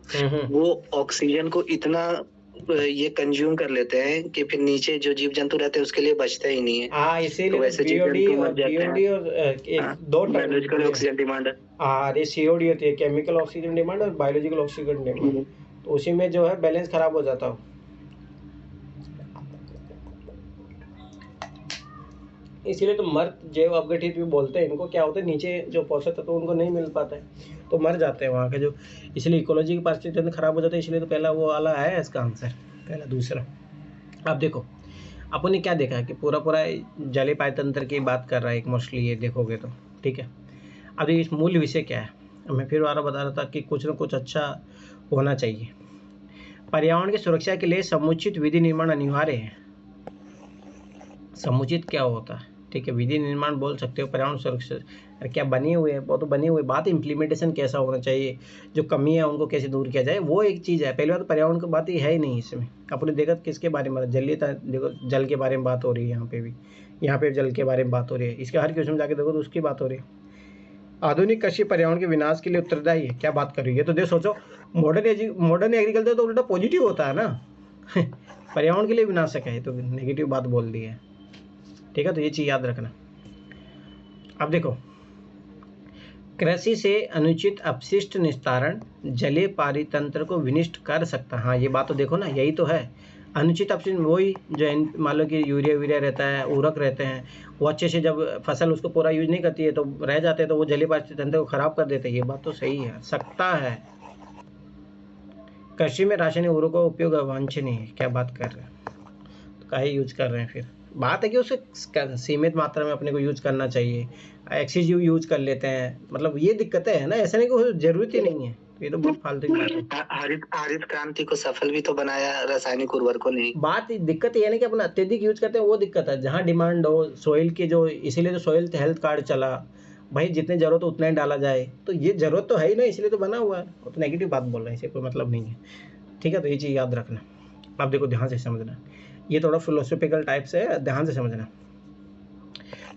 वो ऑक्सीजन को इतना ये कंज्यूम कर लेते हैं कि फिर नीचे जो जीव जंतु रहते हैं उसके लिए बचता ही नहीं है। हाँ, इसीलिए तो वैसे बीओडी और दो बायोलॉजिकल ऑक्सीजन डिमांड। ये सीओडी होती है, केमिकल ऑक्सीजन डिमांड और बायोलॉजिकल ऑक्सीजन डिमांड, तो उसी में जो है बैलेंस खराब हो जाता हो। इसीलिए तो मर्त जैव अपघटित भी बोलते हैं इनको। क्या होता है, नीचे जो पोषक तत्व उनको नहीं मिल पाता है तो मर जाते हैं वहाँ के जो, इसलिए इकोलॉजी की पारिस्थितिकी खराब हो जाता है। इसलिए तो पहला वो वाला है इसका आंसर, पहला। दूसरा, अब देखो अपन ने क्या देखा है कि पूरा जलीय पाय तंत्र की बात कर रहा है एक, मोस्टली ये देखोगे तो। ठीक है, अब इस मूल विषय क्या है, मैं फिर बार बता रहा था कि कुछ ना कुछ अच्छा होना चाहिए। पर्यावरण की सुरक्षा के लिए समुचित विधि निर्माण अनिवार्य है। समुचित क्या होता है, ठीक है, विधि निर्माण बोल सकते हो, पर्यावरण सुरक्षा क्या बनी हुई है, वो तो बनी हुई बात, इम्प्लीमेंटेशन कैसा होना चाहिए, जो कमी है उनको कैसे दूर किया जाए, वो एक चीज़ है। पहली बात तो पर्यावरण की बात ही है ही नहीं इसमें। आपने देखा किसके बारे में, जलीयता, देखो जल के बारे में बात हो रही है, यहाँ पे भी, यहाँ पे जल के बारे में बात हो रही है, इसके हर क्वेश्चन में जाके देखो तो उसकी बात हो रही है। आधुनिक कृषि पर्यावरण के विनाश के लिए उत्तरदायी है, क्या बात कर रही है, तो देखो सोचो, मॉडर्न एग्रीकल्चर तो उल्टा पॉजिटिव होता है ना पर्यावरण के लिए विनाशक है, तो नेगेटिव बात बोल दी है। ठीक है, तो ये चीज़ याद रखना। अब देखो, कृषि से अनुचित अपशिष्ट निस्तारण जलीय पारितंत्र को विनिष्ट कर सकता है। हाँ, ये बात तो देखो ना, यही तो है, अनुचित अपशिष्ट वही जो मान लो कि यूरिया वीरिया रहता है, उर्वरक रहते हैं, वो अच्छे से जब फसल उसको पूरा यूज नहीं करती है तो रह जाते हैं, तो वो जलीय पारिस्थितिक तंत्र को खराब कर देते हैं। ये बात तो सही है, सकता है। कृषि में रासायनिक उर्वरकों का उपयोग अवांछनीय है। क्या बात कर रहे हैं, तो काहे यूज कर रहे हैं? फिर बात है कि उसे सीमित मात्रा में अपने को यूज करना चाहिए। एक्सेसिव यूज कर लेते हैं, मतलब ये दिक्कतें हैं ना, ऐसा नहीं कि जरूरत ही नहीं है। ये तो बहुत फालतू की बात है। हरित क्रांति को सफल भी तो बनाया रासायनिक उर्वरकों ने। बात दिक्कत ये है ना कि अपना अत्यधिक यूज करते हैं, वो दिक्कत है। जहाँ डिमांड हो सोइल की, जो इसीलिए तो सोइल हेल्थ कार्ड चला भाई, जितने जरूरत हो उतना ही डाला जाए। तो ये जरूरत तो है ही ना, इसलिए तो बना हुआ है। वो तो नेगेटिव बात बोल रहे हैं, इसे कोई मतलब नहीं है, ठीक है। तो ये चीज़ याद रखना। आप देखो ध्यान से समझना, ये थोड़ा फिलोसॉफिकल टाइप से है, ध्यान से समझना।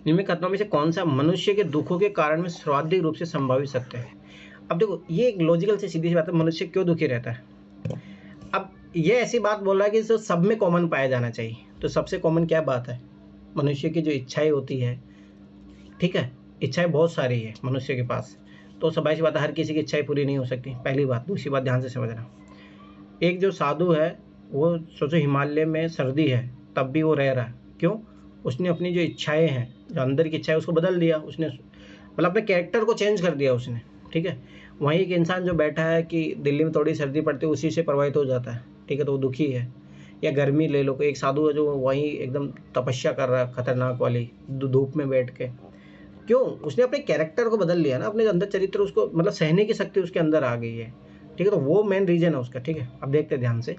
निम्न कथनों में से कौन सा मनुष्य के दुखों के कारण में सर्वाधिक रूप से संभावित सत्य है? अब देखो ये एक लॉजिकल से सीधी सी बात है, मनुष्य क्यों दुखी रहता है? अब ये ऐसी बात बोल रहा है कि सब में कॉमन पाया जाना चाहिए। तो सबसे कॉमन क्या बात है? मनुष्य की जो इच्छाएं होती है, ठीक है, इच्छाएं बहुत सारी है मनुष्य के पास। तो सबाई सी बात है, हर किसी की इच्छाएं पूरी नहीं हो सकती, पहली बात। दूसरी बात ध्यान से समझना, एक जो साधु है वो सोचो हिमालय में सर्दी है तब भी वो रह रहा है, क्यों? उसने अपनी जो इच्छाएं हैं, जो अंदर की इच्छा है, उसको बदल दिया उसने, मतलब अपने कैरेक्टर को चेंज कर दिया उसने, ठीक है। वहीं एक इंसान जो बैठा है कि दिल्ली में थोड़ी सर्दी पड़ती है उसी से प्रभावित हो जाता है, ठीक है, तो वो दुखी है। या गर्मी ले लो, एक साधु है जो वहीं एकदम तपस्या कर रहा है खतरनाक वाली धूप में बैठ के, क्यों? उसने अपने कैरेक्टर को बदल लिया ना, अपने अंदर चरित्र, उसको मतलब सहने की शक्ति उसके अंदर आ गई है, ठीक है। तो वो मेन रीजन है उसका, ठीक है। अब देखते हैं ध्यान से,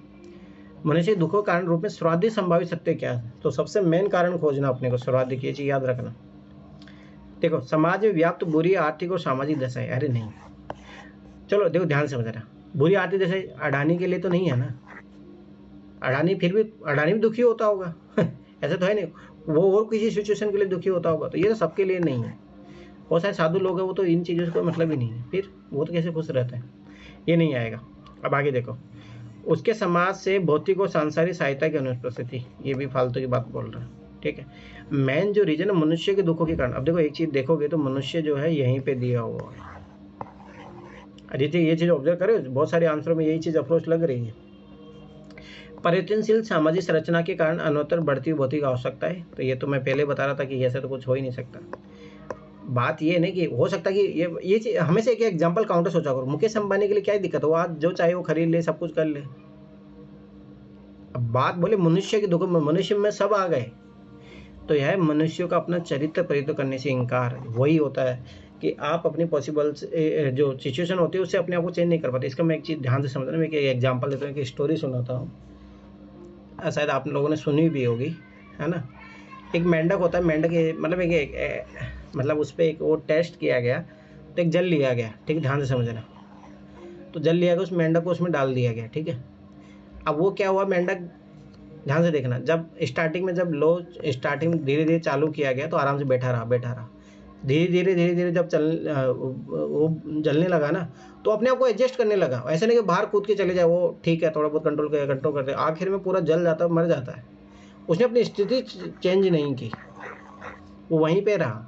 मनुष्य दुखों कारण रूप में सर्वाधिक संभावित सत्य क्या है? तो सबसे मेन कारण खोजना अपने को, सर्वाधिक, ये चीज याद रखना। देखो समाज में व्याप्त बुरी आर्थिक और सामाजिक दशाएं, अरे नहीं, चलो देखो ध्यान से समझना, बुरी आर्थिक दशाएं अडानी के लिए तो नहीं है ना। अडानी फिर भी, अडानी भी दुखी होता होगा ऐसा तो है नहीं, वो और किसी सिचुएशन के लिए दुखी होता होगा। तो ये तो सबके लिए नहीं है। बहुत सारे साधु लोग हैं वो तो इन चीज़ों से कोई मतलब ही नहीं है, फिर वो तो कैसे खुश रहते हैं? ये नहीं आएगा। अब आगे देखो, उसके समाज से भौतिक और सांसारिक सहायता की अनुपस्थिति, ये भी फालतू की बात बोल रहा है, ठीक है। मेन जो रीजन है मनुष्य के दुखों के कारण, अब देखो एक चीज देखोगे तो मनुष्य जो है यहीं पे दिया हुआ है। अदिति ये चीज ऑब्जर्व करो, बहुत सारे आंसरों में यही चीज अप्रोच लग रही है। परिवर्तनशील सामाजिक संरचना के कारण अनवरत बढ़ती भौतिक आवश्यकता है। तो ये तो मैं पहले बता रहा था कि ऐसा तो कुछ हो ही नहीं सकता। बात ये नहीं कि हो सकता है कि ये हमेशा एक एग्जांपल काउंटर सोचा करो, मुकेश अंबानी के लिए क्या दिक्कत है, वो आज जो चाहे वो खरीद ले, सब कुछ कर ले। अब बात बोले मनुष्य के दुख में, मनुष्य में सब आ गए, तो यह मनुष्यों का अपना चरित्र परिवर्तन करने से इनकार है। वही होता है कि आप अपनी पॉसिबल जो सिचुएशन होती है उससे अपने आप को चेंज नहीं कर पाते। इसका मैं एक चीज़ ध्यान से समझना, मैं एक एग्जांपल देता हूँ, एक स्टोरी सुनाता हूँ, शायद आप लोगों ने सुनी भी होगी, है ना। एक मेंढक होता है, मेंढक मतलब मतलब उस पर एक वो टेस्ट किया गया, तो एक जल लिया गया, ठीक है, ध्यान से समझना। तो जल लिया गया, उस मेंढक को उसमें डाल दिया गया, ठीक है। अब वो क्या हुआ, मेंढक, ध्यान से देखना, जब स्टार्टिंग में जब लो स्टार्टिंग धीरे धीरे चालू किया गया तो आराम से बैठा रहा, धीरे धीरे जब वो जलने लगा ना, तो अपने आप को एडजस्ट करने लगा। ऐसा नहीं कि बाहर कूद के चले जाए, वो ठीक है थोड़ा बहुत कंट्रोल करते, आखिर में पूरा जल जाता है, मर जाता है। उसने अपनी स्थिति चेंज नहीं की, वो वहीं पे रहा।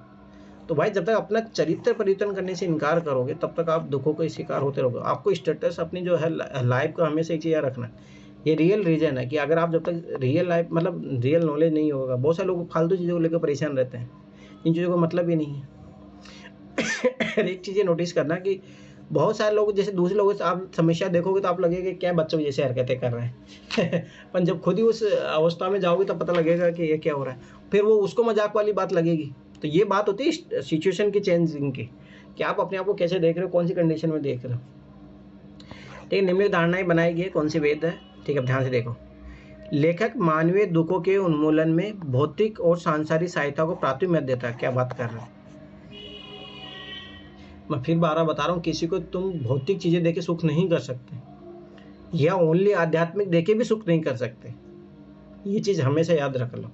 तो भाई जब तक अपना चरित्र परिवर्तन करने से इनकार करोगे तब तक आप दुखों का शिकार होते रहोगे। आपको स्टेटस अपनी जो है लाइफ का हमेशा एक चीज़ याद रखना, ये रियल रीजन है कि अगर आप जब तक रियल लाइफ मतलब रियल नॉलेज नहीं होगा, बहुत सारे लोग फालतू चीज़ों को लेकर परेशान रहते हैं, इन चीज़ों का मतलब ही नहीं है एक चीज़ ये नोटिस करना कि बहुत सारे लोग, जैसे दूसरे लोगों से आप समस्या देखोगे तो आप लगेगा कि क्या बच्चों जैसे हरकतें कर रहे हैं पर जब खुद ही उस अवस्था में जाओगे तब पता लगेगा कि ये क्या हो रहा है, फिर वो उसको मजाक वाली बात लगेगी। तो ये बात होती है सिचुएशन की चेंजिंग की, कि आप अपने आप को कैसे देख रहे हो, कौन सी कंडीशन में देख रहे हो, ठीक है। निम्नलिखित धारणाएं बनाई गई, कौन सी वेद है, ठीक है, ध्यान से देखो। लेखक मानवीय दुखों के उन्मूलन में भौतिक और सांसारिक सहायता को प्राथमिकता देता है। क्या बात कर रहे हो, मैं फिर बार बता रहा हूँ, किसी को तुम भौतिक चीजें देके सुख नहीं कर सकते, या ओनली आध्यात्मिक देके भी सुख नहीं कर सकते। ये चीज हमेशा याद रख लो।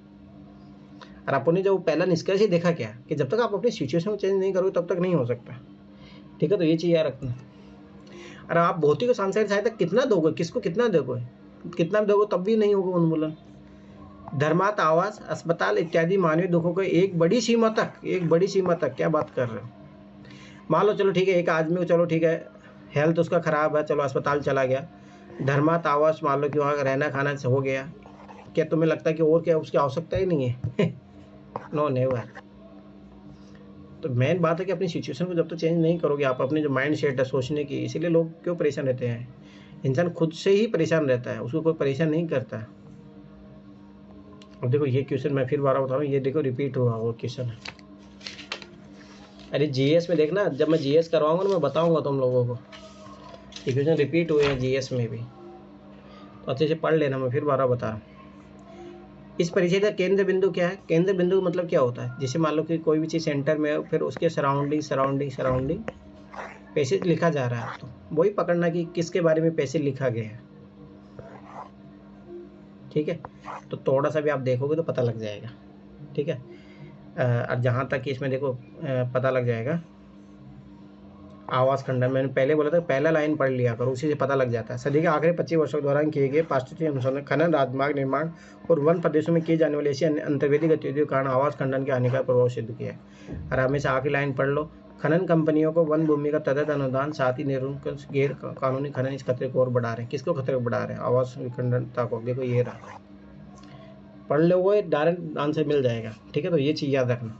और आपने जो पहला निष्कर्ष ही देखा क्या, कि जब तक आप अपनी सिचुएशन को चेंज नहीं करोगे तब तक नहीं हो सकता, ठीक है। तो ये चीज याद रखना। और आप भौतिक और सांसारिक सहायता कितना दोगे, किसको कितना दोगे, कितना दोगे तब भी नहीं होगा उन्मूलन। धर्मार्थ, आवास, अस्पताल इत्यादि मानवीय दुखों को एक बड़ी सीमा तक, क्या बात कर रहे हो। मान लो चलो ठीक है, एक आदमी को चलो ठीक है हेल्थ उसका खराब है, चलो अस्पताल चला गया, धर्मार्थ आवास मान लो कि वहाँ रहना खाना हो गया, क्या तुम्हें लगता है कि और क्या उसकी आवश्यकता ही नहीं है? No never. तो मेन बात है कि अपनी सिचुएशन को जब तक चेंज नहीं करोगे आप, अपने जो माइंड सेट है सोचने की, इसीलिए लोग क्यों परेशान रहते हैं? इंसान खुद से ही परेशान रहता है, उसको कोई परेशान नहीं करता। अब देखो ये क्वेश्चन मैं फिर बार बता रहा हूँ, ये देखो रिपीट हुआ वो क्वेश्चन है। अरे जीएस में देखना, जब मैं जीएस करवाऊंगा ना मैं बताऊंगा तुम लोगों को, ये क्वेश्चन रिपीट हुए हैं जीएस में भी, तो अच्छे से पढ़ लेना, मैं फिर बार बता रहा हूँ। इस परिचय का केंद्र बिंदु क्या है? केंद्र बिंदु मतलब क्या होता है? जैसे मान लो कि कोई भी चीज़ सेंटर में है, फिर उसके सराउंडिंग पैसेज लिखा जा रहा है, तो वही पकड़ना कि किसके बारे में पैसेज लिखा गया है। ठीक है, तो थोड़ा सा भी आप देखोगे तो पता लग जाएगा। ठीक है, और जहाँ तक इसमें देखो पता लग जाएगा आवास खंडन, मैंने पहले बोला था पहला लाइन पढ़ लिया करो, उसी से पता लग जाता है। सदी के आखिरी 25 वर्षों के दौरान किए गए पारिस्थितिकी अनुसंधान, खनन, राजमार्ग निर्माण और वन प्रदेशों में किए जाने वाली ऐसी अंतर्वेदी गतिविधियों के कारण आवास खंडन के हानिकारक प्रभाव सिद्ध किया है। और हमेशा आखिरी लाइन पढ़ लो, खनन कंपनियों को वन भूमि का तदत अनुदान, साथ ही गैर कानूनी खनन इस खतरे को और बढ़ा रहे हैं। किसको खतरे को बढ़ा रहे हैं? आवास विखंडनता को। देखो ये रहा, पढ़ लो, वो डायरेक्ट आंसर मिल जाएगा। ठीक है, तो ये चीज़ याद रखना।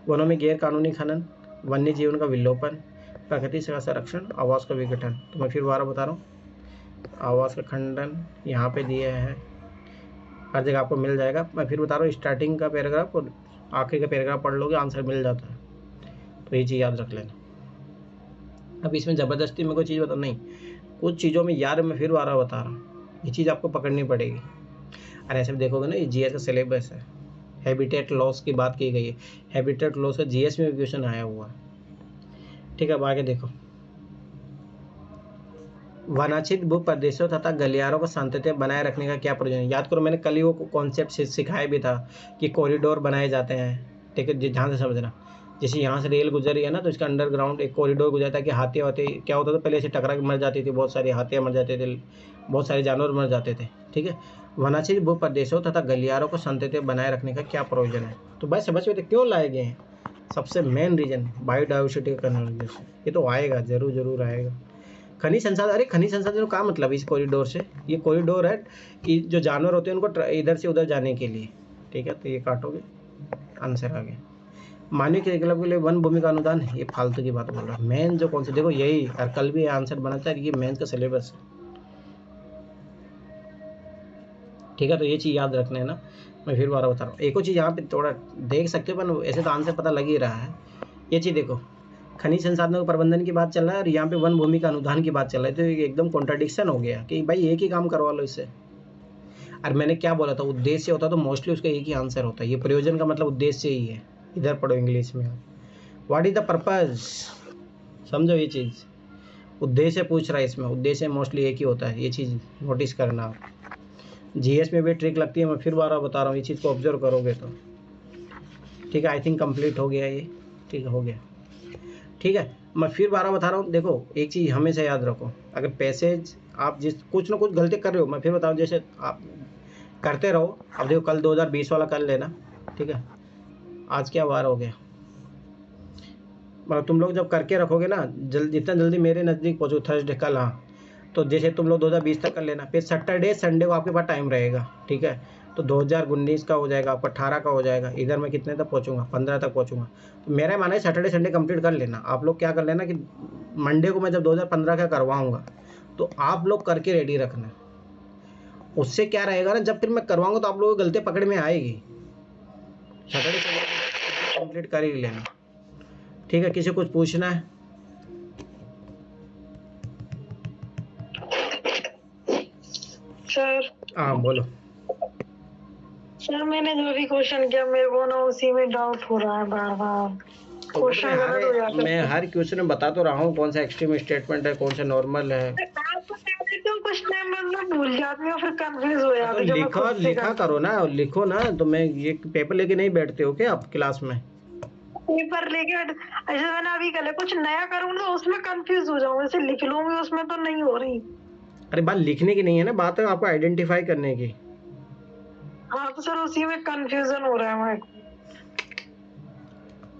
वनों में गैर कानूनी खनन, वन्य जीवन का विलोपन, प्रकृति का संरक्षण, आवास का विघटन। तो मैं फिर दोबारा बता रहा हूँ, आवास का खंडन यहाँ पे दिया है, हर जगह आपको मिल जाएगा। मैं फिर बता रहा हूँ, स्टार्टिंग का पैराग्राफ और आखिरी का पैराग्राफ पढ़ लोगे आंसर मिल जाता है, तो ये चीज़ याद रख लेना। अब इसमें ज़बरदस्ती में कोई चीज़ बता नहीं, कुछ चीज़ों में यार मैं फिर दोबारा बता रहा हूँ, ये चीज़ आपको पकड़नी पड़ेगी। और ऐसे में देखोगे ना, ये जीएस का सिलेबस है, हैबिटेट लॉस की बात की गई है, हैबिटेट लॉस का जीएस में भी क्वेश्चन आया हुआ है। ठीक है, अब आगे देखो, वनाच्छित भू प्रदेशों तथा गलियारों को शांतता बनाए रखने का क्या प्रयोजन है? याद करो, मैंने कल ही वो कॉन्सेप्ट सिखाया भी था कि कॉरिडोर बनाए जाते हैं। ठीक है, ध्यान से समझना, जैसे यहाँ से रेल गुजरी है ना, तो इसका अंडरग्राउंड एक कॉरिडोर गुजरता है कि हाथी वाती क्या होता था पहले से टकरा के मर जाती थी, बहुत सारी हाथियाँ मर जाते थे, बहुत सारे जानवर मर जाते थे। ठीक है, वनाच्छित भू प्रदेशों तथा गलियारों को शांतता बनाए रखने का क्या प्रयोजन है? तो भाई समझ में क्यों लाए गए हैं? सबसे मेन रीजन बायोडाइवर्सिटी का कन्वर्जेशन, ये तो आएगा, जरूर आएगा। खनिज संसाधन, अरे खनिज संसाधन का मतलब इस कॉरिडोर से, ये कॉरिडोर है कि जो जानवर होते हैं उनको इधर से उधर जाने के लिए। ठीक है, तो ये काटोगे, आंसर आ गया। मानवीय क्रियाकलाप के लिए वन भूमि का अनुदान, ये फालतू की बात बोल रहा है। मेन जो कौन से, देखो यही, और कल भी आंसर बना था, ये मेन का सिलेबस है। ठीक है, तो ये चीज़ याद रखना है ना, मैं फिर बार बता रहा हूँ। एक और चीज़ यहाँ पे थोड़ा देख सकते हो, पर ऐसे तो आंसर पता लग ही रहा है। ये चीज़ देखो, खनिज संसाधनों के प्रबंधन की बात चल रहा है और यहाँ पे वन भूमि का अनुदान की बात चल रही है, तो एकदम कॉन्ट्राडिक्शन हो गया कि भाई एक ही काम करवा लो इससे। और मैंने क्या बोला था, उद्देश्य होता तो मोस्टली उसका एक ही आंसर होता है। ये प्रयोजन का मतलब उद्देश्य ही है, इधर पढ़ो इंग्लिश में, व्हाट इज द पर्पज, समझो ये चीज़। उद्देश्य पूछ रहा है इसमें, उद्देश्य मोस्टली एक ही होता है, ये चीज़ नोटिस करना आप। जीएस में भी ट्रिक लगती है, मैं फिर बार बता रहा हूँ, ये चीज़ को ऑब्जर्व करोगे तो। ठीक है, आई थिंक कंप्लीट हो गया ये। ठीक है, हो गया। ठीक है, मैं फिर बार बता रहा हूँ, देखो एक चीज़ हमेशा याद रखो, अगर पैसेज आप जिस कुछ ना कुछ गलती कर रहे हो, मैं फिर बताऊँ, जैसे आप करते रहो। अब देखो कल 2020 वाला कर लेना। ठीक है, आज क्या वार हो गया, मतलब तुम लोग जब करके रखोगे ना, जितना जल्दी मेरे नज़दीक पहुँचो, थर्सडे कल, हाँ, तो जैसे तुम लोग 2020 तक कर लेना, फिर सैटरडे संडे को आपके पास टाइम रहेगा। ठीक है, तो 2019 का हो जाएगा, आपका 18 का हो जाएगा, इधर मैं कितने तक पहुंचूंगा, 15 तक पहुंचूंगा। तो मेरा मानना है सैटरडे संडे कंप्लीट कर लेना। आप लोग क्या कर लेना कि मंडे को मैं जब 2015 का करवाऊंगा, तो आप लोग करके रेडी रखना। उससे क्या रहेगा ना, जब फिर मैं करवाऊंगा तो आप लोगों की गलती पकड़ में आएगी। सैटरडे संडे कंप्लीट कर ही लेना। ठीक है, किसी कुछ पूछना है? सर हाँ बोलो। सर मैंने जो भी क्वेश्चन किया मेरे को ना उसी में डाउट हो रहा है बार बार, क्वेश्चन गलत हो जाता है। मैं हर क्वेश्चन में बता तो रहा हूँ कौन सा एक्सट्रीम स्टेटमेंट है, कौन सा नॉर्मल है। कुछ टाइम में भूल जाती हूँ, फिर कंफ्यूज हो जाती हूँ। लिखा करो ना, लिखो ना। तो मैं ये पेपर लेके नहीं बैठते हो क्या आप क्लास में? पेपर लेके ऐसे मैंने अभी कल कुछ नया करूँ तो उसमें कंफ्यूज हो जाऊँ, ऐसे लिख लूंगी उसमें तो नहीं हो रही। अरे बात लिखने की नहीं है ना, बात है आपको आइडेंटिफाई करने की। हाँ तो सर उसी में कंफ्यूजन हो रहा है मेरे को।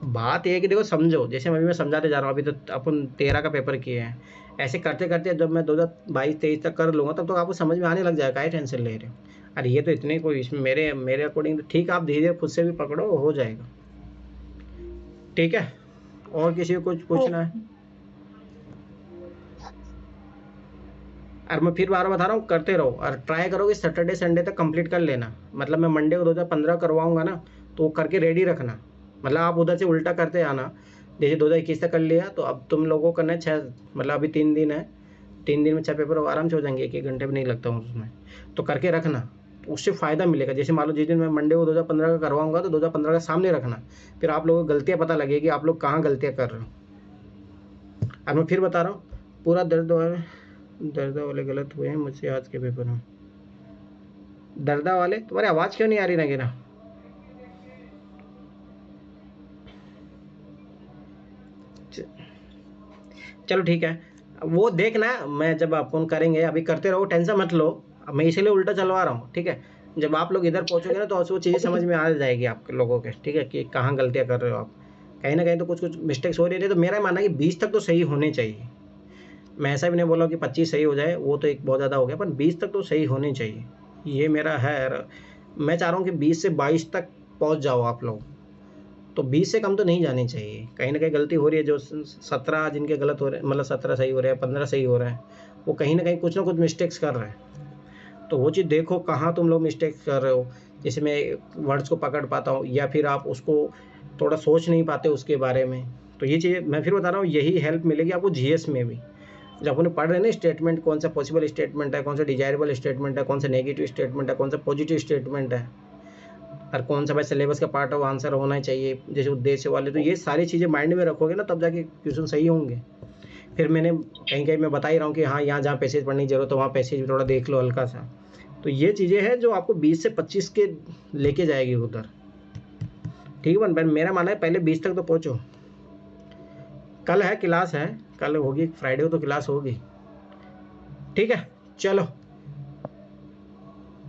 बात ये है कि देखो समझो, जैसे मैं समझाते जा रहा हूँ, अभी तो अपन 13 का पेपर किए हैं, ऐसे करते करते जब मैं 2022-23 तक कर लूँगा तब तो आपको समझ में आने लग जाएगा, क्या टेंशन ले रहे हो। अरे ये तो इतने कोई इसमें मेरे मेरे अकॉर्डिंग तो ठीक, आप धीरे धीरे खुद से भी पकड़ो, हो जाएगा। ठीक है, और किसी को कुछ पूछना है? और मैं फिर बार बता रहा हूँ, करते रहो और ट्राई करो कि सैटरडे संडे तक कंप्लीट कर लेना। मतलब मैं मंडे को 2015 करवाऊंगा ना, तो वो करके रेडी रखना। मतलब आप उधर से उल्टा करते आना, जैसे 2021 तक कर लिया, तो अब तुम लोगों को करना है 6, मतलब अभी 3 दिन है, 3 दिन में 6 पेपर आराम से हो जाएंगे, 1-1 घंटे भी नहीं लगता हूँ उसमें। तो करके रखना, उससे फ़ायदा मिलेगा। जैसे मान लो जिस दिन मैं मंडे को 2015 का करवाऊंगा, तो 2015 का सामने रखना, फिर आप लोगों को गलतियाँ पता लगेगी, आप लोग कहाँ गलतियाँ कर रहे हो। अब मैं फिर बता रहा हूँ, पूरा दर्दा वाले गलत हुए हैं मुझसे आज के पेपर में। दर्दा वाले, तुम्हारी आवाज़ क्यों नहीं आ रही नगीना? चलो ठीक है, वो देखना, मैं जब अपन करेंगे, अभी करते रहो, टेंशन मत लो। अब मैं इसीलिए उल्टा चलवा रहा हूँ, ठीक है। जब आप लोग इधर पहुँचोगे ना, तो वो चीज़ें समझ में आ जाएगी आप लोगों के, ठीक है, कि कहाँ गलतियाँ कर रहे हो आप। कहीं ना कहीं तो कुछ कुछ मिस्टेक्स हो रही है। तो मेरा मानना है कि 20 तक तो सही होने चाहिए। मैं ऐसा भी नहीं बोला कि 25 सही हो जाए, वो तो एक बहुत ज़्यादा हो गया, पर 20 तक तो सही होने चाहिए, ये मेरा है। मैं चाह रहा हूँ कि 20 से 22 तक पहुँच जाओ आप लोग। तो 20 से कम तो नहीं जानी चाहिए। कहीं ना कहीं गलती हो रही है, जो 17 जिनके गलत हो रहे हैं, मतलब 17 सही हो रहे हैं, 15 सही हो रहे हैं, वो कहीं ना कहीं कुछ ना कुछ मिस्टेक्स कर रहे हैं। तो वो चीज़ देखो कहाँ तुम लोग मिस्टेक्स कर रहे हो। जैसे मैं वर्ड्स को पकड़ पाता हूँ, या फिर आप उसको थोड़ा सोच नहीं पाते उसके बारे में। तो ये चीज़ें मैं फिर बता रहा हूँ, यही हेल्प मिलेगी आपको जीएस में भी। जब अपन पढ़ रहे हैं ना स्टेटमेंट, कौन सा पॉसिबल स्टेटमेंट है, कौन सा डिजायरेबल स्टेटमेंट है, कौन सा नेगेटिव स्टेटमेंट है, कौन सा पॉजिटिव स्टेटमेंट है, और कौन सा भाई सिलेबस का पार्ट ऑफ आंसर होना चाहिए, जैसे उद्देश्य वाले। तो ये सारी चीज़ें माइंड में रखोगे ना, तब जाके क्वेश्चन सही होंगे। फिर मैंने कहीं कहीं मैं बता ही रहा हूँ कि हाँ, यहाँ जहाँ पैसेज पढ़ने की जरूरत है, वहाँ पैसेज भी थोड़ा देख लो हल्का सा। तो ये चीज़ें हैं जो आपको 20 से 25 के लेके जाएगी उधर। ठीक है, मेरा मानना है पहले 20 तक तो पहुँचो। कल है क्लास है, कल होगी, फ्राइडे को तो क्लास होगी। ठीक है, चलो।